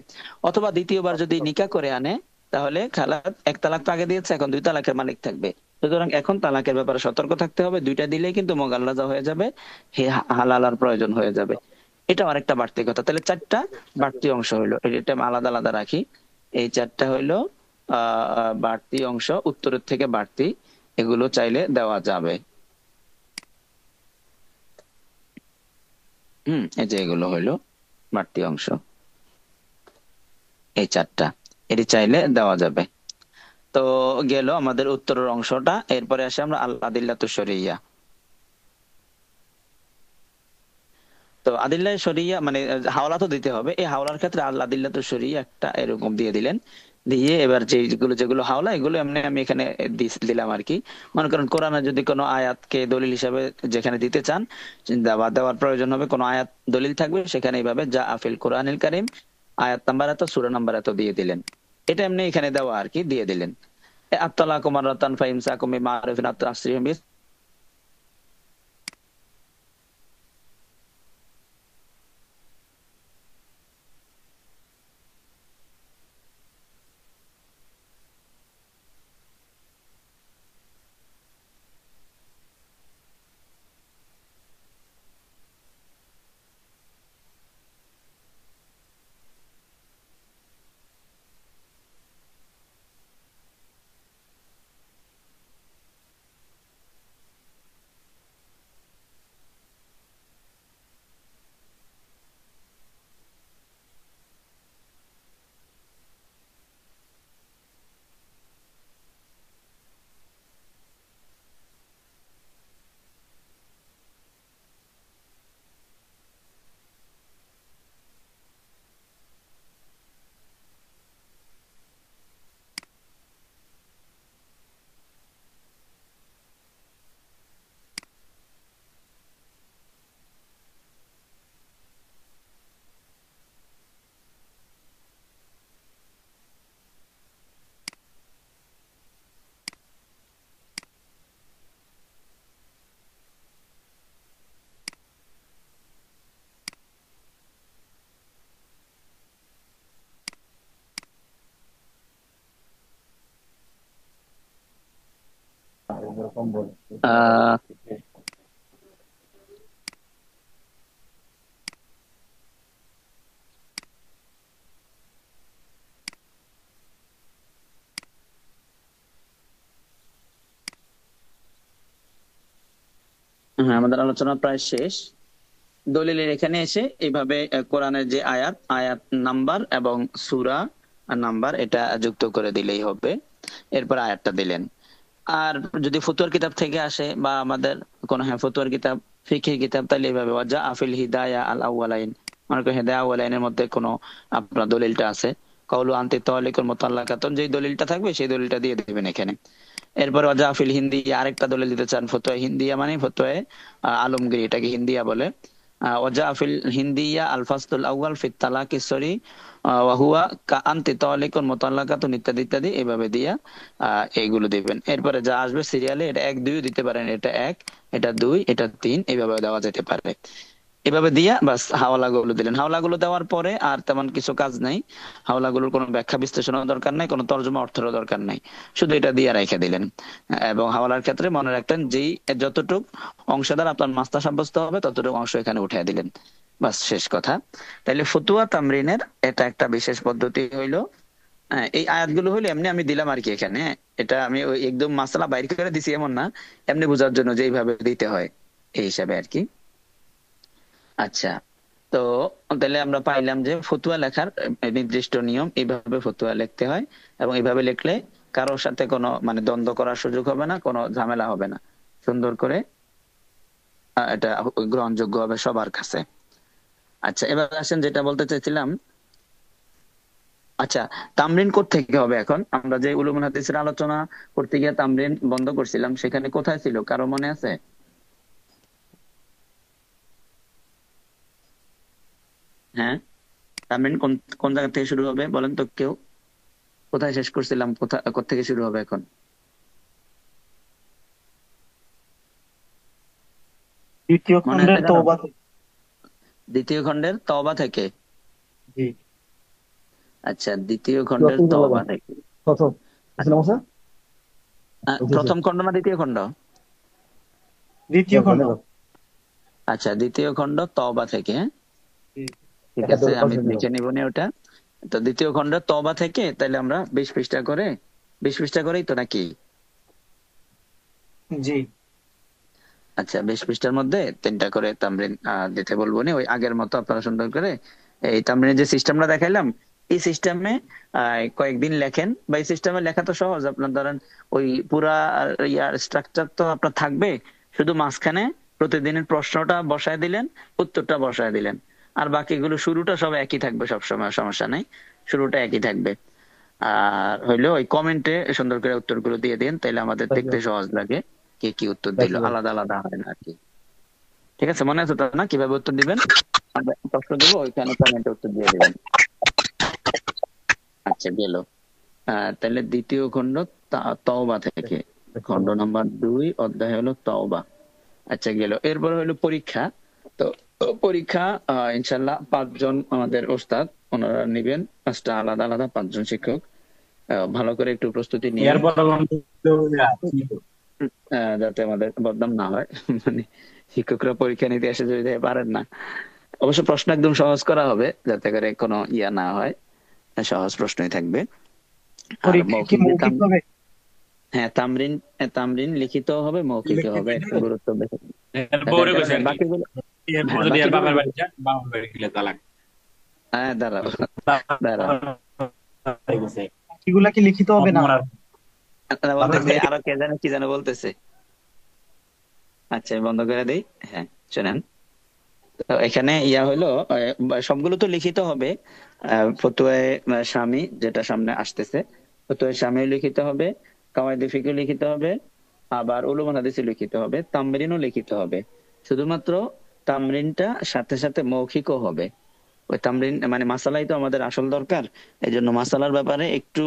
অথবা দ্বিতীয়বার যদি নিকাহ করে আনে, তাহলে খালাদ 1 তালাক তো আগে দিয়েছে, এখন 2 তালাকের মালিক থাকবে। সুতরাং এখন তালাকের ব্যাপারে সতর্ক থাকতে হবে। 2টা দিলেই কিন্তু মোগাল্লাজা হয়ে যাবে, হালালার প্রয়োজন হয়ে যাবে। এটা আরেকটা বাড়তি কথা। তাহলে 4টা বাড়তি অংশ হইলো, এটা আমি আলাদা আলাদা রাখি। এই 4টা হইলো বাড়তি অংশ, উত্তরের থেকে বাড়তি, এগুলো চাইলে দেওয়া যাবে। এই যে এগুলো হইলো বাড়তি অংশ, এই 4টা, এটি চাইলে দেওয়া যাবে। তো গেল আমাদের উত্তরের অংশটা। এরপরে আসে আমরা আল আদিল্লাতু শরিয়া। তো আদিল্লাহ শরিয়া মানে হাওলা তো দিতে হবে। এই হাওলার ক্ষেত্রে আল আদিল্লাতু শরিয়া একটা এরকম দিয়ে দিলেন। দিয়ে এবার যেগুলো যেগুলো হাওলা, এগুলো এমনি আমি এখানে দিলাম আর কি। মনে করেন কোরআনে যদি কোনো আয়াতকে দলিল হিসাবে যেখানে দিতে চান, দেওয়ার প্রয়োজন হবে, কোনো আয়াত দলিল থাকবে সেখানে এইভাবে যা আফিল কোরআনিল কারিম, আয়াত নাম্বার এত, সূরা নাম্বার এত দিয়ে দিলেন। এটা এমনি এখানে দেওয়া আর কি, দিয়ে দিলেন। আত্তালাকু মাররাতান ফাইমসাকুম বিমারুফিন আও তাসরিহুম আহ হ্যাঁ, আমাদের আলোচনা প্রায় শেষ। দলিলের এখানে এসে এইভাবে কোরআনের যে আয়াত আয়াত নাম্বার এবং সূরা নাম্বার এটা যুক্ত করে দিলেই হবে। এরপর আয়াতটা দিলেন। আর যদি ফতুয়ার কিতাব থেকে আসে বা আমাদের কোন ফতুয়ার কিতাব, ফিকহি কিতাব, তাহলে এইভাবে ওয়াজা আফিল হিদায়া আল আউয়ালাইন, মনে করেন হিদায়া আউয়ালাইনের মধ্যে কোনো আপনার দলিলটা আছে, কাউলু আনতি তালিকুল মুতাল্লাকাতুন, যেই দলিলটা থাকবে সেই দলিলটা দিয়ে দিবেন এখানে। এরপর ওয়াজা আফিল হিন্দি, আরেকটা দলিল দিতে চান ফতুয়া হিন্দিয়া, মানে ফতুয়ায়ে আলমগীর, এটাকে হিন্দিয়া বলে। ওয়াজা আফিল হিন্দিয়া আল ফাসলুল আউয়াল ফিত তালাকি সরি ওয়া হুয়া কা আনতি তালিকুন মুতাল্লাকাতুন ইত্যাদি ইত্যাদি, এইভাবে দিয়া এইগুলো দিবেন। এরপরে যা আসবে সিরিয়ালে, এটা 1 2 দিতে পারেন, এটা 1, এটা 2, এটা 3, এইভাবে দেওয়া যেতে পারে। এভাবে দিয়া বাস হাওলাগুলো দিলেন। হাওলাগুলো দেওয়ার পরে আর তেমন কিছু কাজ নাই। হাওলাগুলোর কোনো ব্যাখ্যা বিশ্লেষণের দরকার নাই, কোনো তর্জমা অর্থেরও দরকার নাই, শুধু এটা দিয়ে রেখে দিলেন। এবং হাওলার ক্ষেত্রে মনে রাখতেন যেই যতটুক অংশদার আপনার মাস্তা সাব্যস্ত হবে ততটুকু অংশ এখানে উঠিয়ে দিলেন, বাস শেষ কথা। তাইলে ফতুয়া তামরিনের এটা একটা বিশেষ পদ্ধতি হইলো। এই আয়াতগুলো হইলো এমনি আমি দিলাম আর কি এখানে, এটা আমি ওই একদম মাসালা বাইর করে দিছি এমন না, এমনি বোঝার জন্য যে এইভাবে দিতে হয় এই হিসাবে আর কি। আচ্ছা, তো তাহলে আমরা পাইলাম যে ফতুয়া লেখার নির্দিষ্ট নিয়ম, এইভাবে ফতুয়া লিখতে হয়, এবং এইভাবে লিখলে কারোর সাথে কোনো মানে দ্বন্দ্ব করার সুযোগ হবে না, কোনো ঝামেলা হবে না, সুন্দর করে এটা গ্রহণযোগ্য হবে সবার কাছে। আচ্ছা, এবার আসেন যেটা বলতে চাইছিলাম। আচ্ছা, তামরিন কোত্থেকে হবে? এখন আমরা যে উলুমুল হাদিসের আলোচনা করতে গিয়ে তামরিন বন্ধ করছিলাম, সেখানে কোথায় ছিল কারো মনে আছে? হ্যাঁ, তামরিন কোন কোন জায়গা থেকে শুরু হবে বলেন তো কেউ? কোথায় শেষ করছিলাম, কোথা থেকে শুরু হবে এখন? দ্বিতীয় মনে খণ্ডের আছে কারো? তওবা থেকে। দ্বিতীয় খণ্ডের তওবা থেকে। জি, আচ্ছা, দ্বিতীয় খণ্ডের তওবা থেকে। প্রথম ইসলাম আছে প্রথম খণ্ড না দ্বিতীয় খণ্ড? দ্বিতীয় খণ্ড। আচ্ছা, দ্বিতীয় খণ্ড তওবা থেকে। জি, ঠিক আছে, আমি লিখে নিব নি ওটা। তো দ্বিতীয় খণ্ড তওবা থেকে, তাহলে আমরা 20 পৃষ্ঠা করে, 20 পৃষ্ঠা করেই তো নাকি? জি, আচ্ছা, 20 পৃষ্ঠার মধ্যে 3টা করে তামরিন দিতে বলবো নি, ওই আগের মতো আপনারা সুন্দর করে এই তামরিনের যে সিস্টেমটা দেখাইলাম, এই সিস্টেমে কয়েকদিন লেখেন, বা এই সিস্টেমে লেখা তো সহজ। আপনার ধরেন ওই পুরা ইয়ার স্ট্রাকচার তো আপনার থাকবে, শুধু মাঝখানে প্রতিদিনের প্রশ্নটা বসায় দিলেন, উত্তরটা বসায় দিলেন, আর বাকিগুলো শুরুটা সব একই থাকবে, সবসময় সমস্যা নাই, শুরুটা একই থাকবে। আর হইলো ওই কমেন্টে সুন্দর করে উত্তরগুলো দিয়ে দিন, তাইলে আমাদের দেখতে সহজ লাগে কে কি উত্তর দিল, আলাদা আলাদা হয় না আর কি। ঠিক আছে, মনে আছে তো না কিভাবে উত্তর দিবেন? আমরা প্রশ্ন দেবো, ওইখানে কমেন্টে উত্তর দিয়ে দিবেন। আচ্ছা, গেল। তাহলে দ্বিতীয় খণ্ড তওবা থেকে, খণ্ড নাম্বার 2, অধ্যায় হলো তওবা। আচ্ছা, গেল। এরপর হলো পরীক্ষা। তো পরীক্ষা ইনশাল্লাহ 5 জন আমাদের ওস্তাদ ওনারা নিবেন, 5টা আলাদা আলাদা 5 জন শিক্ষক। ভালো করে একটু প্রস্তুতি নিয়ে, যাতে আমাদের বদনাম না হয়। মানে শিক্ষকরা পরীক্ষা নিতে এসে যদি পারেন না, অবশ্য প্রশ্ন একদম সহজ করা হবে, যাতে করে কোনো ইয়া না হয়, সহজ প্রশ্নই থাকবে। আর পরীক্ষা কি মৌখিক হবে? হ্যাঁ, তামরিন তামরিন লিখিত হবে, মৌখিক হবে, একটা গুরুত্ব বেশি। এরপরে কইছেন বাকিগুলো এরপর যদি আর বাবার বাড়ি যান, বাবার বাড়ি গেলে তালাক। হ্যাঁ, দাঁড়াও দাঁড়াও, এগুলা কি লিখিত হবে না? বলতেছে আরো কে জানে কি যেন বলতেছে। আচ্ছা, বন্ধ করে দেই। হ্যাঁ, শোনেন। তো এখানে ইয়া হলো, সবগুলো তো লিখিত হবে। ফতুয়ায়ে স্বামী যেটা সামনে আসতেছে, ফতুয়ায়ে স্বামী লিখিত হবে, কাওয়াইদে ফিকহ লিখিত হবে, আবার উলুমুল হাদিস লিখিত হবে, তামরিনও লিখিত হবে। শুধুমাত্র তামরিনটা সাথে সাথে মৌখিকও হবে। ওই তামরিন মানে মাসালাই তো আমাদের আসল দরকার, এই জন্য মাসালার ব্যাপারে একটু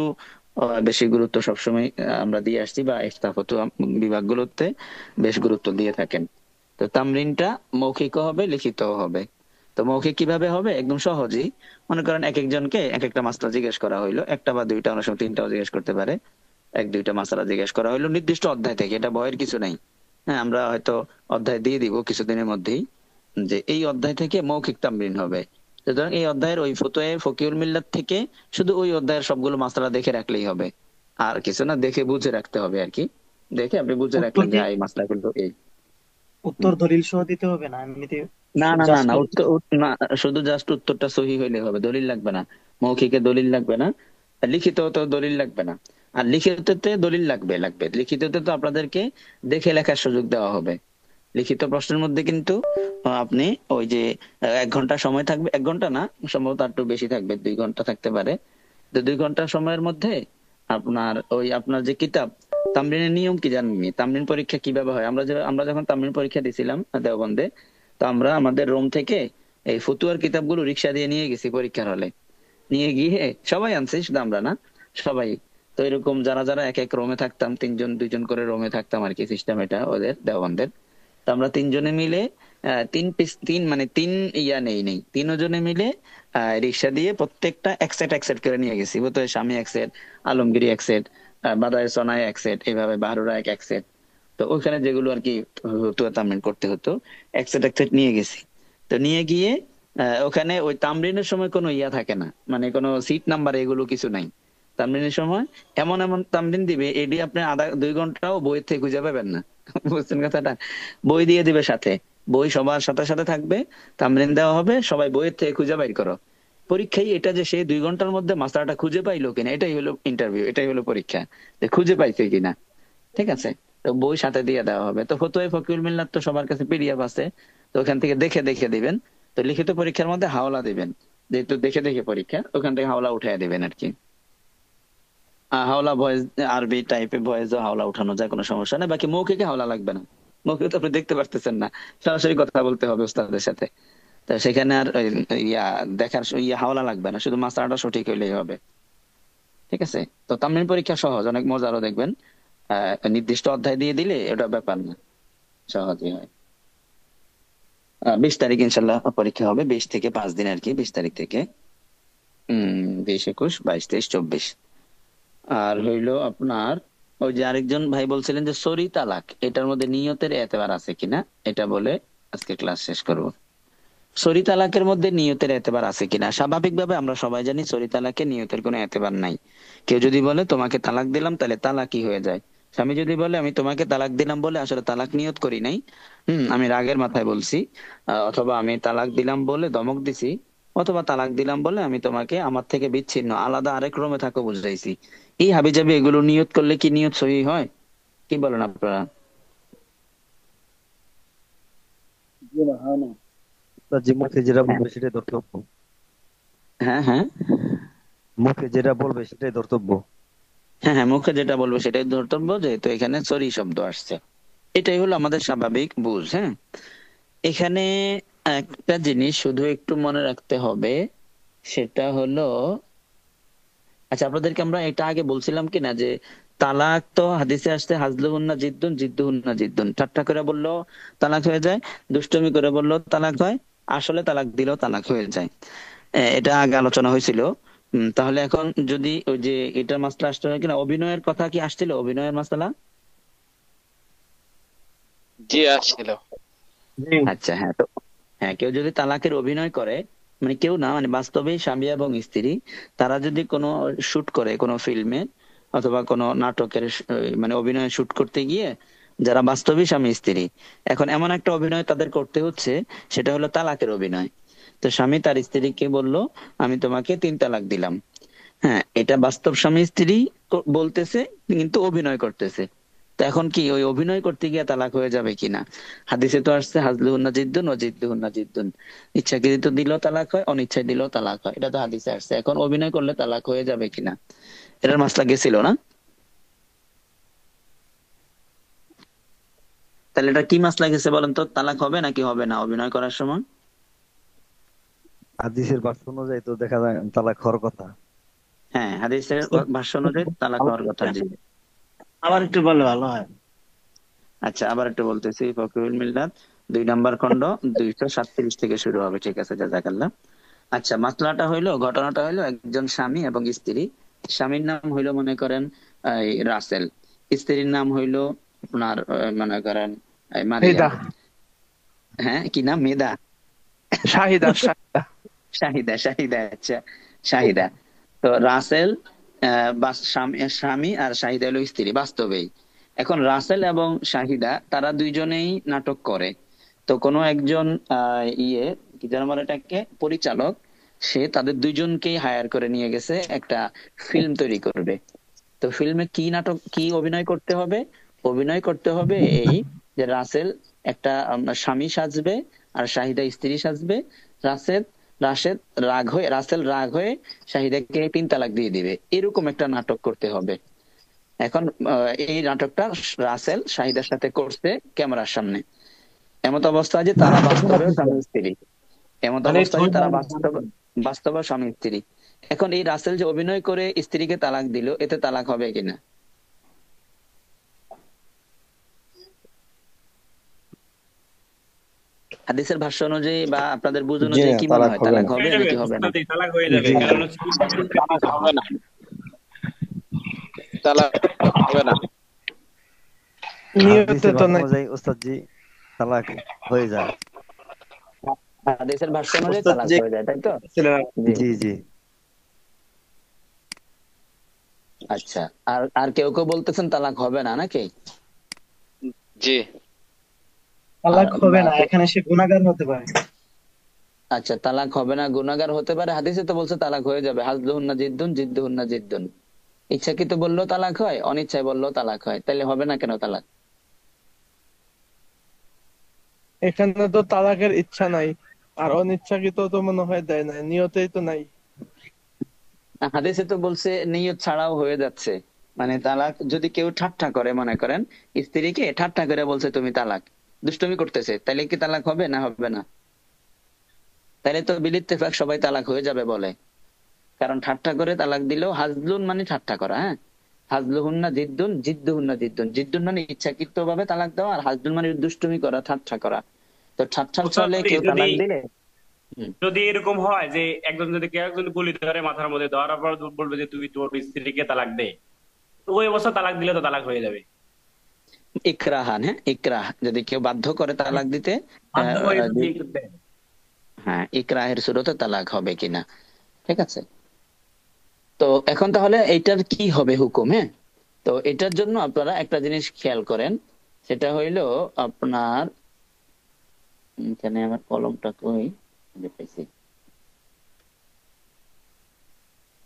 বেশি গুরুত্ব সবসময় আমরা দিয়ে আসছি, বা ইফতা ফতুয়া বিভাগগুলোতে বেশ গুরুত্ব দিয়ে থাকেন। তো তামরিনটা মৌখিক হবে, লিখিত হবে। তো মৌখিক কিভাবে হবে? একদম সহজেই, মনে করেন এক একজনকে এক একটা মাসলা জিজ্ঞেস করা হইলো, একটা বা দুইটা, অনেক সময় 3টাও জিজ্ঞেস করতে পারে। এক দুইটা মাসালা জিজ্ঞেস করা হলো নির্দিষ্ট অধ্যায় থেকে, এটা ভয়ের কিছু নাই। হ্যাঁ, আমরা হয়তো অধ্যায় দিয়ে দিব কিছুদিনের মধ্যেই, যে এই অধ্যায় থেকে মৌখিক তামরিন হবে। সুতরাং এই অধ্যায়ের ওই ফতোয়া ফকিহুল মিল্লাত থেকে শুধু ওই অধ্যায়ের সবগুলো মাসালা দেখে রাখলেই হবে, আর কিছু না, দেখে বুঝে রাখতে হবে আর কি। দেখে আপনি বুঝে উত্তর রাখলেন যে দিয়ে হ্যাঁ এই মাসলাগুলো এই। উত্তর দলিল সহ দিতে হবে না, এমনিতে না না না জাস্ট না, উত্তর না, শুধু জাস্ট উত্তরটা সহি হইলে হবে, দলিল লাগবে না। মৌখিকে দলিল লাগবে না, লিখিত তো দলিল লাগবে না। আর লিখিততে দলিল লাগবে, লিখিততে তো আপনাদেরকে দেখে লেখার সুযোগ দেওয়া হবে। লিখিত প্রশ্নের মধ্যে কিন্তু আপনি ওই যে 1 ঘন্টা সময় থাকবে, 1 ঘন্টা না, সম্ভবত আর একটু বেশি থাকবে, 2 ঘন্টা থাকতে পারে। তো 2 ঘন্টা সময়ের মধ্যে আপনার ওই আপনার যে কিতাব, তামরিনের নিয়ম কি জানেননি? তামরিন পরীক্ষা কিভাবে হয়? আমরা যখন তামরিন পরীক্ষা দিছিলাম দেওবন্দে, তো আমরা আমাদের রুম থেকে এই ফতুয়ার কিতাবগুলো রিক্সা দিয়ে নিয়ে গেছি পরীক্ষার হলে। নিয়ে গিয়ে সবাই আনছে, শুধু আমরা না, সবাই। তো এরকম যারা যারা এক এক রুমে থাকতাম, 3 জন 2 জন করে রুমে থাকতাম আর কি, সিস্টেম এটা ওদের দেওবন্দের। তো আমরা 3 জনে মিলে 3 পিস, মানে 3 3 জনে মিলে রিক্সা দিয়ে প্রত্যেকটা এক সেট করে নিয়ে গেছি। তো স্বামী এক সেট, আলমগিরি এক সেট, বাদায় সোনায় এক সেট, এইভাবে বাহারুরা এক সেট। তো ওইখানে যেগুলো আর কি তামরিন করতে হতো, এক সেট নিয়ে গেছি। তো নিয়ে গিয়ে ওখানে ওই তামরিনের সময় কোনো ইয়া থাকে না, মানে কোনো সিট নাম্বার এগুলো কিছু নাই। তামরিনের সময় এমন এমন তামরিন দিবে, এডি আপনি 2.5 ঘন্টাও বই থেকে খুঁজে পাবেন না। বুঝছেন কথাটা? বই দিয়ে দিবে সাথে, বই সবার সাথে সাথে থাকবে, তামরিন দেওয়া হবে, সবাই বইয়ের থেকে খুঁজে বাইর করো। পরীক্ষায় এটা যে সে 2 ঘন্টার মধ্যে মাস্টারটা খুঁজে পাইলো কিনা, এটাই হলো ইন্টারভিউ, এটাই হলো পরীক্ষা, যে খুঁজে পাইছে কিনা। ঠিক আছে? তো বই সাথে দিয়ে দেওয়া হবে। তো ফতোয়া ফকিহুল মিল্লাত তো সবার কাছে পিডিএফ আছে, তো ওখান থেকে দেখে দেখে দিবেন। তো লিখিত পরীক্ষার মধ্যে হাওলা দিবেন, যেহেতু দেখে দেখে পরীক্ষা, ওখান থেকে হাওলা উঠাই দিবেন আর কি। হাওলা ভয়েস, আরবি টাইপের ভয়েসও হাওলা উঠানো যায়, কোনো সমস্যা নেই। বাকি মৌখিকে হাওলা লাগবে না, মৌখিক তো আপনি দেখতে পারতেছেন না, সরাসরি কথা বলতে হবে উস্তাদের সাথে। তো সেখানে আর ইয়া দেখার হাওলা লাগবে না, শুধু মাসালাটা সঠিক হইলেই হবে। ঠিক আছে? তো তামরিন পরীক্ষা সহজ, অনেক মজারও দেখবেন। নির্দিষ্ট অধ্যায় দিয়ে দিলে এটা ব্যাপার না, সহজই হয়। 20 তারিখ ইনশাল্লাহ পরীক্ষা হবে, 20 থেকে 5 দিন আর কি, 20 তারিখ থেকে 20 21 22 23 24। আর হইলো আপনার ওই যে আরেকজন ভাই বলছিলেন যে সরি তালাক, এটার মধ্যে নিয়তের এতেবার আছে কিনা, এটা বলে আজকে ক্লাস শেষ করব। সরি তালাকের মধ্যে নিয়তের এতেবার আছে কিনা, স্বাভাবিকভাবে আমরা সবাই জানি সরি তালাকে নিয়তের কোনো এতেবার নাই। কেউ যদি বলে তোমাকে তালাক দিলাম, তাহলে তালাকই হয়ে যায়। স্বামী যদি বলে আমি তোমাকে তালাক দিলাম বলে আসলে তালাক নিয়ত করি নাই, আমি রাগের মাথায় বলছি, অথবা আমি তালাক দিলাম বলে ধমক দিছি, অথবা তালাক দিলাম বলে আমি তোমাকে আমার থেকে বিচ্ছিন্ন আলাদা আরেক রুমে থাকো বুঝাইছি, এই হাবিজাবি এগুলো নিয়ত করলে কি নিয়ত সহি হয়? কি বলেন আপনারা? জি না, হয় না। যে মুখে যেটা হ্যাঁ বলবে সেটাই ধর্তব্য। হ্যাঁ হ্যাঁ মুখে যেটা বলবে সেটাই ধর্তব্য। হ্যাঁ হ্যাঁ, মুখে যেটা বলবো সেটাই ধর্তব্য, যেহেতু এখানে সরি শব্দ আসছে। এটাই হলো আমাদের স্বাভাবিক বুঝ। হ্যাঁ, এখানে একটা জিনিস শুধু একটু মনে রাখতে হবে, সেটা হলো, আচ্ছা আপনাদেরকে আমরা এটা আগে বলছিলাম কিনা যে তালাক তো হাদিসে আসছে হাজলুহুন্না জিদ্দুন জিদ্দুহুন্না জিদ্দুন, ঠাট্টা করে বললেও তালাক হয়ে যায়, দুষ্টুমি করে বললেও তালাক হয়, আসলে তালাক দিলেও তালাক হয়ে যায়। এটা আগে আলোচনা হয়েছিল। তাহলে এখন যদি ওই যে এটার মাসলা আসতে হয় কিনা, অভিনয়ের কথা কি আসছিল, অভিনয়ের মাসলা? জি আসছিল। জি আচ্ছা হ্যাঁ, তো হ্যাঁ, কেউ যদি তালাকের অভিনয় করে, মানে কেউ না, মানে বাস্তবে স্বামী এবং স্ত্রী, তারা যদি কোনো শুট করে কোনো ফিল্মে অথবা কোনো নাটকের মানে অভিনয় শুট করতে গিয়ে, যারা বাস্তবে স্বামী স্ত্রী, এখন এমন একটা অভিনয় তাদের করতে হচ্ছে, সেটা হলো তালাকের অভিনয়। তো স্বামী তার স্ত্রীকে বলল আমি তোমাকে 3 তালাক দিলাম। হ্যাঁ, এটা বাস্তব স্বামী স্ত্রী বলতেছে, কিন্তু অভিনয় করতেছে। তো এখন কি ওই অভিনয় করতে গিয়ে তালাক হয়ে যাবে কিনা? হাদিসে তো আসছে হাজলুহুন্না জিদ্দুন ও জিদ্দুহুন্না জিদ্দুন, ইচ্ছাকৃত দিলেও তালাক হয়, অনিচ্ছায় দিলেও তালাক হয়, এটা তো হাদিসে আসছে। এখন অভিনয় করলে তালাক হয়ে যাবে কিনা, এটার মাসলা গেছিল না? তাহলে এটা কি মাসলা গেছে বলেন তো, তালাক হবে নাকি হবে না অভিনয় করার সময়? হাদিসের ভাষ্য অনুযায়ী তো দেখা যায় তালাক হওয়ার কথা। হ্যাঁ, হাদিসের ভাষ্য অনুযায়ী তালাক হওয়ার কথা, জি। আবার একটু বললে ভালো হয়। আচ্ছা আবার একটু বলতেছি, ফকিহুল মিল্লাত 2 নম্বর খণ্ড 237 থেকে শুরু হবে। ঠিক আছে, জাযাকাল্লাহ। আচ্ছা, মাসলাটা হইলো, ঘটনাটা হইলো একজন স্বামী এবং স্ত্রী। স্বামীর নাম হইলো মনে করেন এই রাসেল, স্ত্রীর নাম হইলো আপনার মনে করেন মারিয়া। মেধা, হ্যাঁ, কি নাম? মেধা? শাহিদা, শাহিদা। শাহিদা, শাহিদা, আচ্ছা, শাহিদা। তো রাসেল স্বামী স্বামী আর শাহিদা হলো স্ত্রী বাস্তবেই। এখন রাসেল এবং শাহিদা তারা দুইজনেই নাটক করে। তো কোনো একজন কি যেন বলে এটাকে, পরিচালক, সে তাদের দুইজনকেই হায়ার করে নিয়ে গেছে একটা ফিল্ম তৈরি করবে। তো ফিল্মে কি নাটক, কি অভিনয় করতে হবে? অভিনয় করতে হবে এই যে রাসেল একটা স্বামী সাজবে আর শাহিদা স্ত্রী সাজবে। রাসেল রাশেদ রাসেল রাগ হয়ে শাহিদাকে 3 তালাক দিয়ে দিবে, এরকম একটা নাটক করতে হবে। এখন এই নাটকটা রাসেল শাহিদার সাথে করছে ক্যামেরার সামনে। এমত অবস্থা যে তারা বাস্তবে স্বামী স্ত্রী, এমত মানে অবস্থা যে তারা বাস্তবে স্বামী স্ত্রী। এখন এই রাসেল যে অভিনয় করে স্ত্রীকে তালাক দিল, এতে তালাক হবে কিনা? হাদিসের ভাষ্য অনুযায়ী বা আপনাদের বুঝ জি অনুযায়ী না, কি মনে তালাক হয়, হবে তালাক না। হবে হয়ে যাবে নাকি হবে না? উস্তাদি, তালাক হয়ে যাবে, জি না। কারণ হচ্ছে তালাক হবে না, তালাক হবে না। নিয়তে হাদিসের তো ভাষ্য নাই। অনুযায়ী ওস্তাদজি তালাক হয়ে যায়। হাদিসের ভাষ্য অনুযায়ী ওস্তাদ তালাক যে হয়ে যায়, তাই তো? ছিলেন, জি, জি জি। আচ্ছা। আর আর কেউ কেউ বলতেছেন তালাক হবে না, নাকি? জি, তালাক আর হবে না, এখানে সে গুনাহগার হতে পারে। আচ্ছা, তালাক হবে না, গুনাহগার হতে পারে। হাদিসে তো বলছে তালাক হয়ে যাবে, হাজলুহুন্না জিদ্দুন জিদ্দুহুন্না জিদ্দুন। ইচ্ছাকৃত বললেও তালাক হয়, অনিচ্ছায় বললেও তালাক হয়, তাহলে হবে না কেন তালাক? এখানে তো তালাকের ইচ্ছা নাই, আর অনিচ্ছাকৃত তো মনে হয় দেয় নাই, নিয়তেই তো নাই। হাদিসে তো বলছে নিয়ত ছাড়াও হয়ে যাচ্ছে। মানে তালাক যদি কেউ ঠাট্টা করে, মনে করেন স্ত্রীকে ঠাট্টা করে বলছে তুমি তালাক, দুষ্টুমি করতেছে, তাহলে কি তালাক হবে না হবে না? তাহলে তো বিল ইত্তেফাক সবাই তালাক হয়ে যাবে বলে। কারণ ঠাট্টা করে তালাক দিলেও, হাজলুন মানে ঠাট্টা করা, হ্যাঁ, হাজলুহুন্না জিদ্দুন জিদ্দুহুন্না জিদ্দুন, জিদ্দুন মানে ইচ্ছাকৃত ভাবে তালাক দেওয়া, আর হাজলুন মানে দুষ্টুমি করা, ঠাট্টা করা। তো ঠাট্টার ছলে উস্তাদি, কেউ যদি তালাক দিলে, হুম, যদি এরকম হয় যে একজন, যদি কেউ একজন গুলি ধরে মাথার মধ্যে দেওয়ার পর বলবে যে তুই তোর স্ত্রীকে তালাক দে, তো ওই অবস্থা তালাক দিলে তো তালাক হয়ে যাবে। ইকরাহান, হ্যাঁ ইকরাহ, যদি কেউ বাধ্য করে তালাক দিতে, বাধ্য হয়ে আহ, যদি দেয়। হ্যাঁ, ইকরাহের সুরতে তালাক হবে কিনা, ঠিক আছে? তো এখন তাহলে এইটার কি হবে হুকুম? হ্যাঁ, তো এটার জন্য আপনারা একটা জিনিস খেয়াল করেন, সেটা হইলো আপনার, এখানে আমার কলমটা কই, এই যে পাইছি,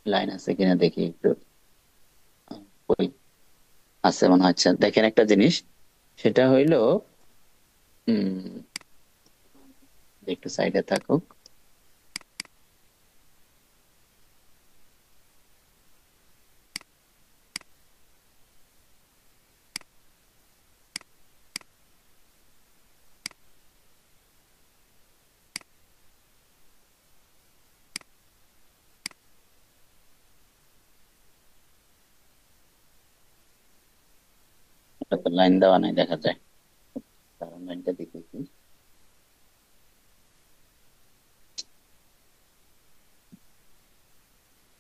লাইন আছে কিনা দেখি একটু, ওই আছে মনে হয়। আচ্ছা, দেখেন একটা জিনিস, সেটা হইলো উম একটু সাইডে থাকুক। এটা তো লাইন দেওয়া নাই, দেখা যায়, কারণ লাইনটা দেখেছি।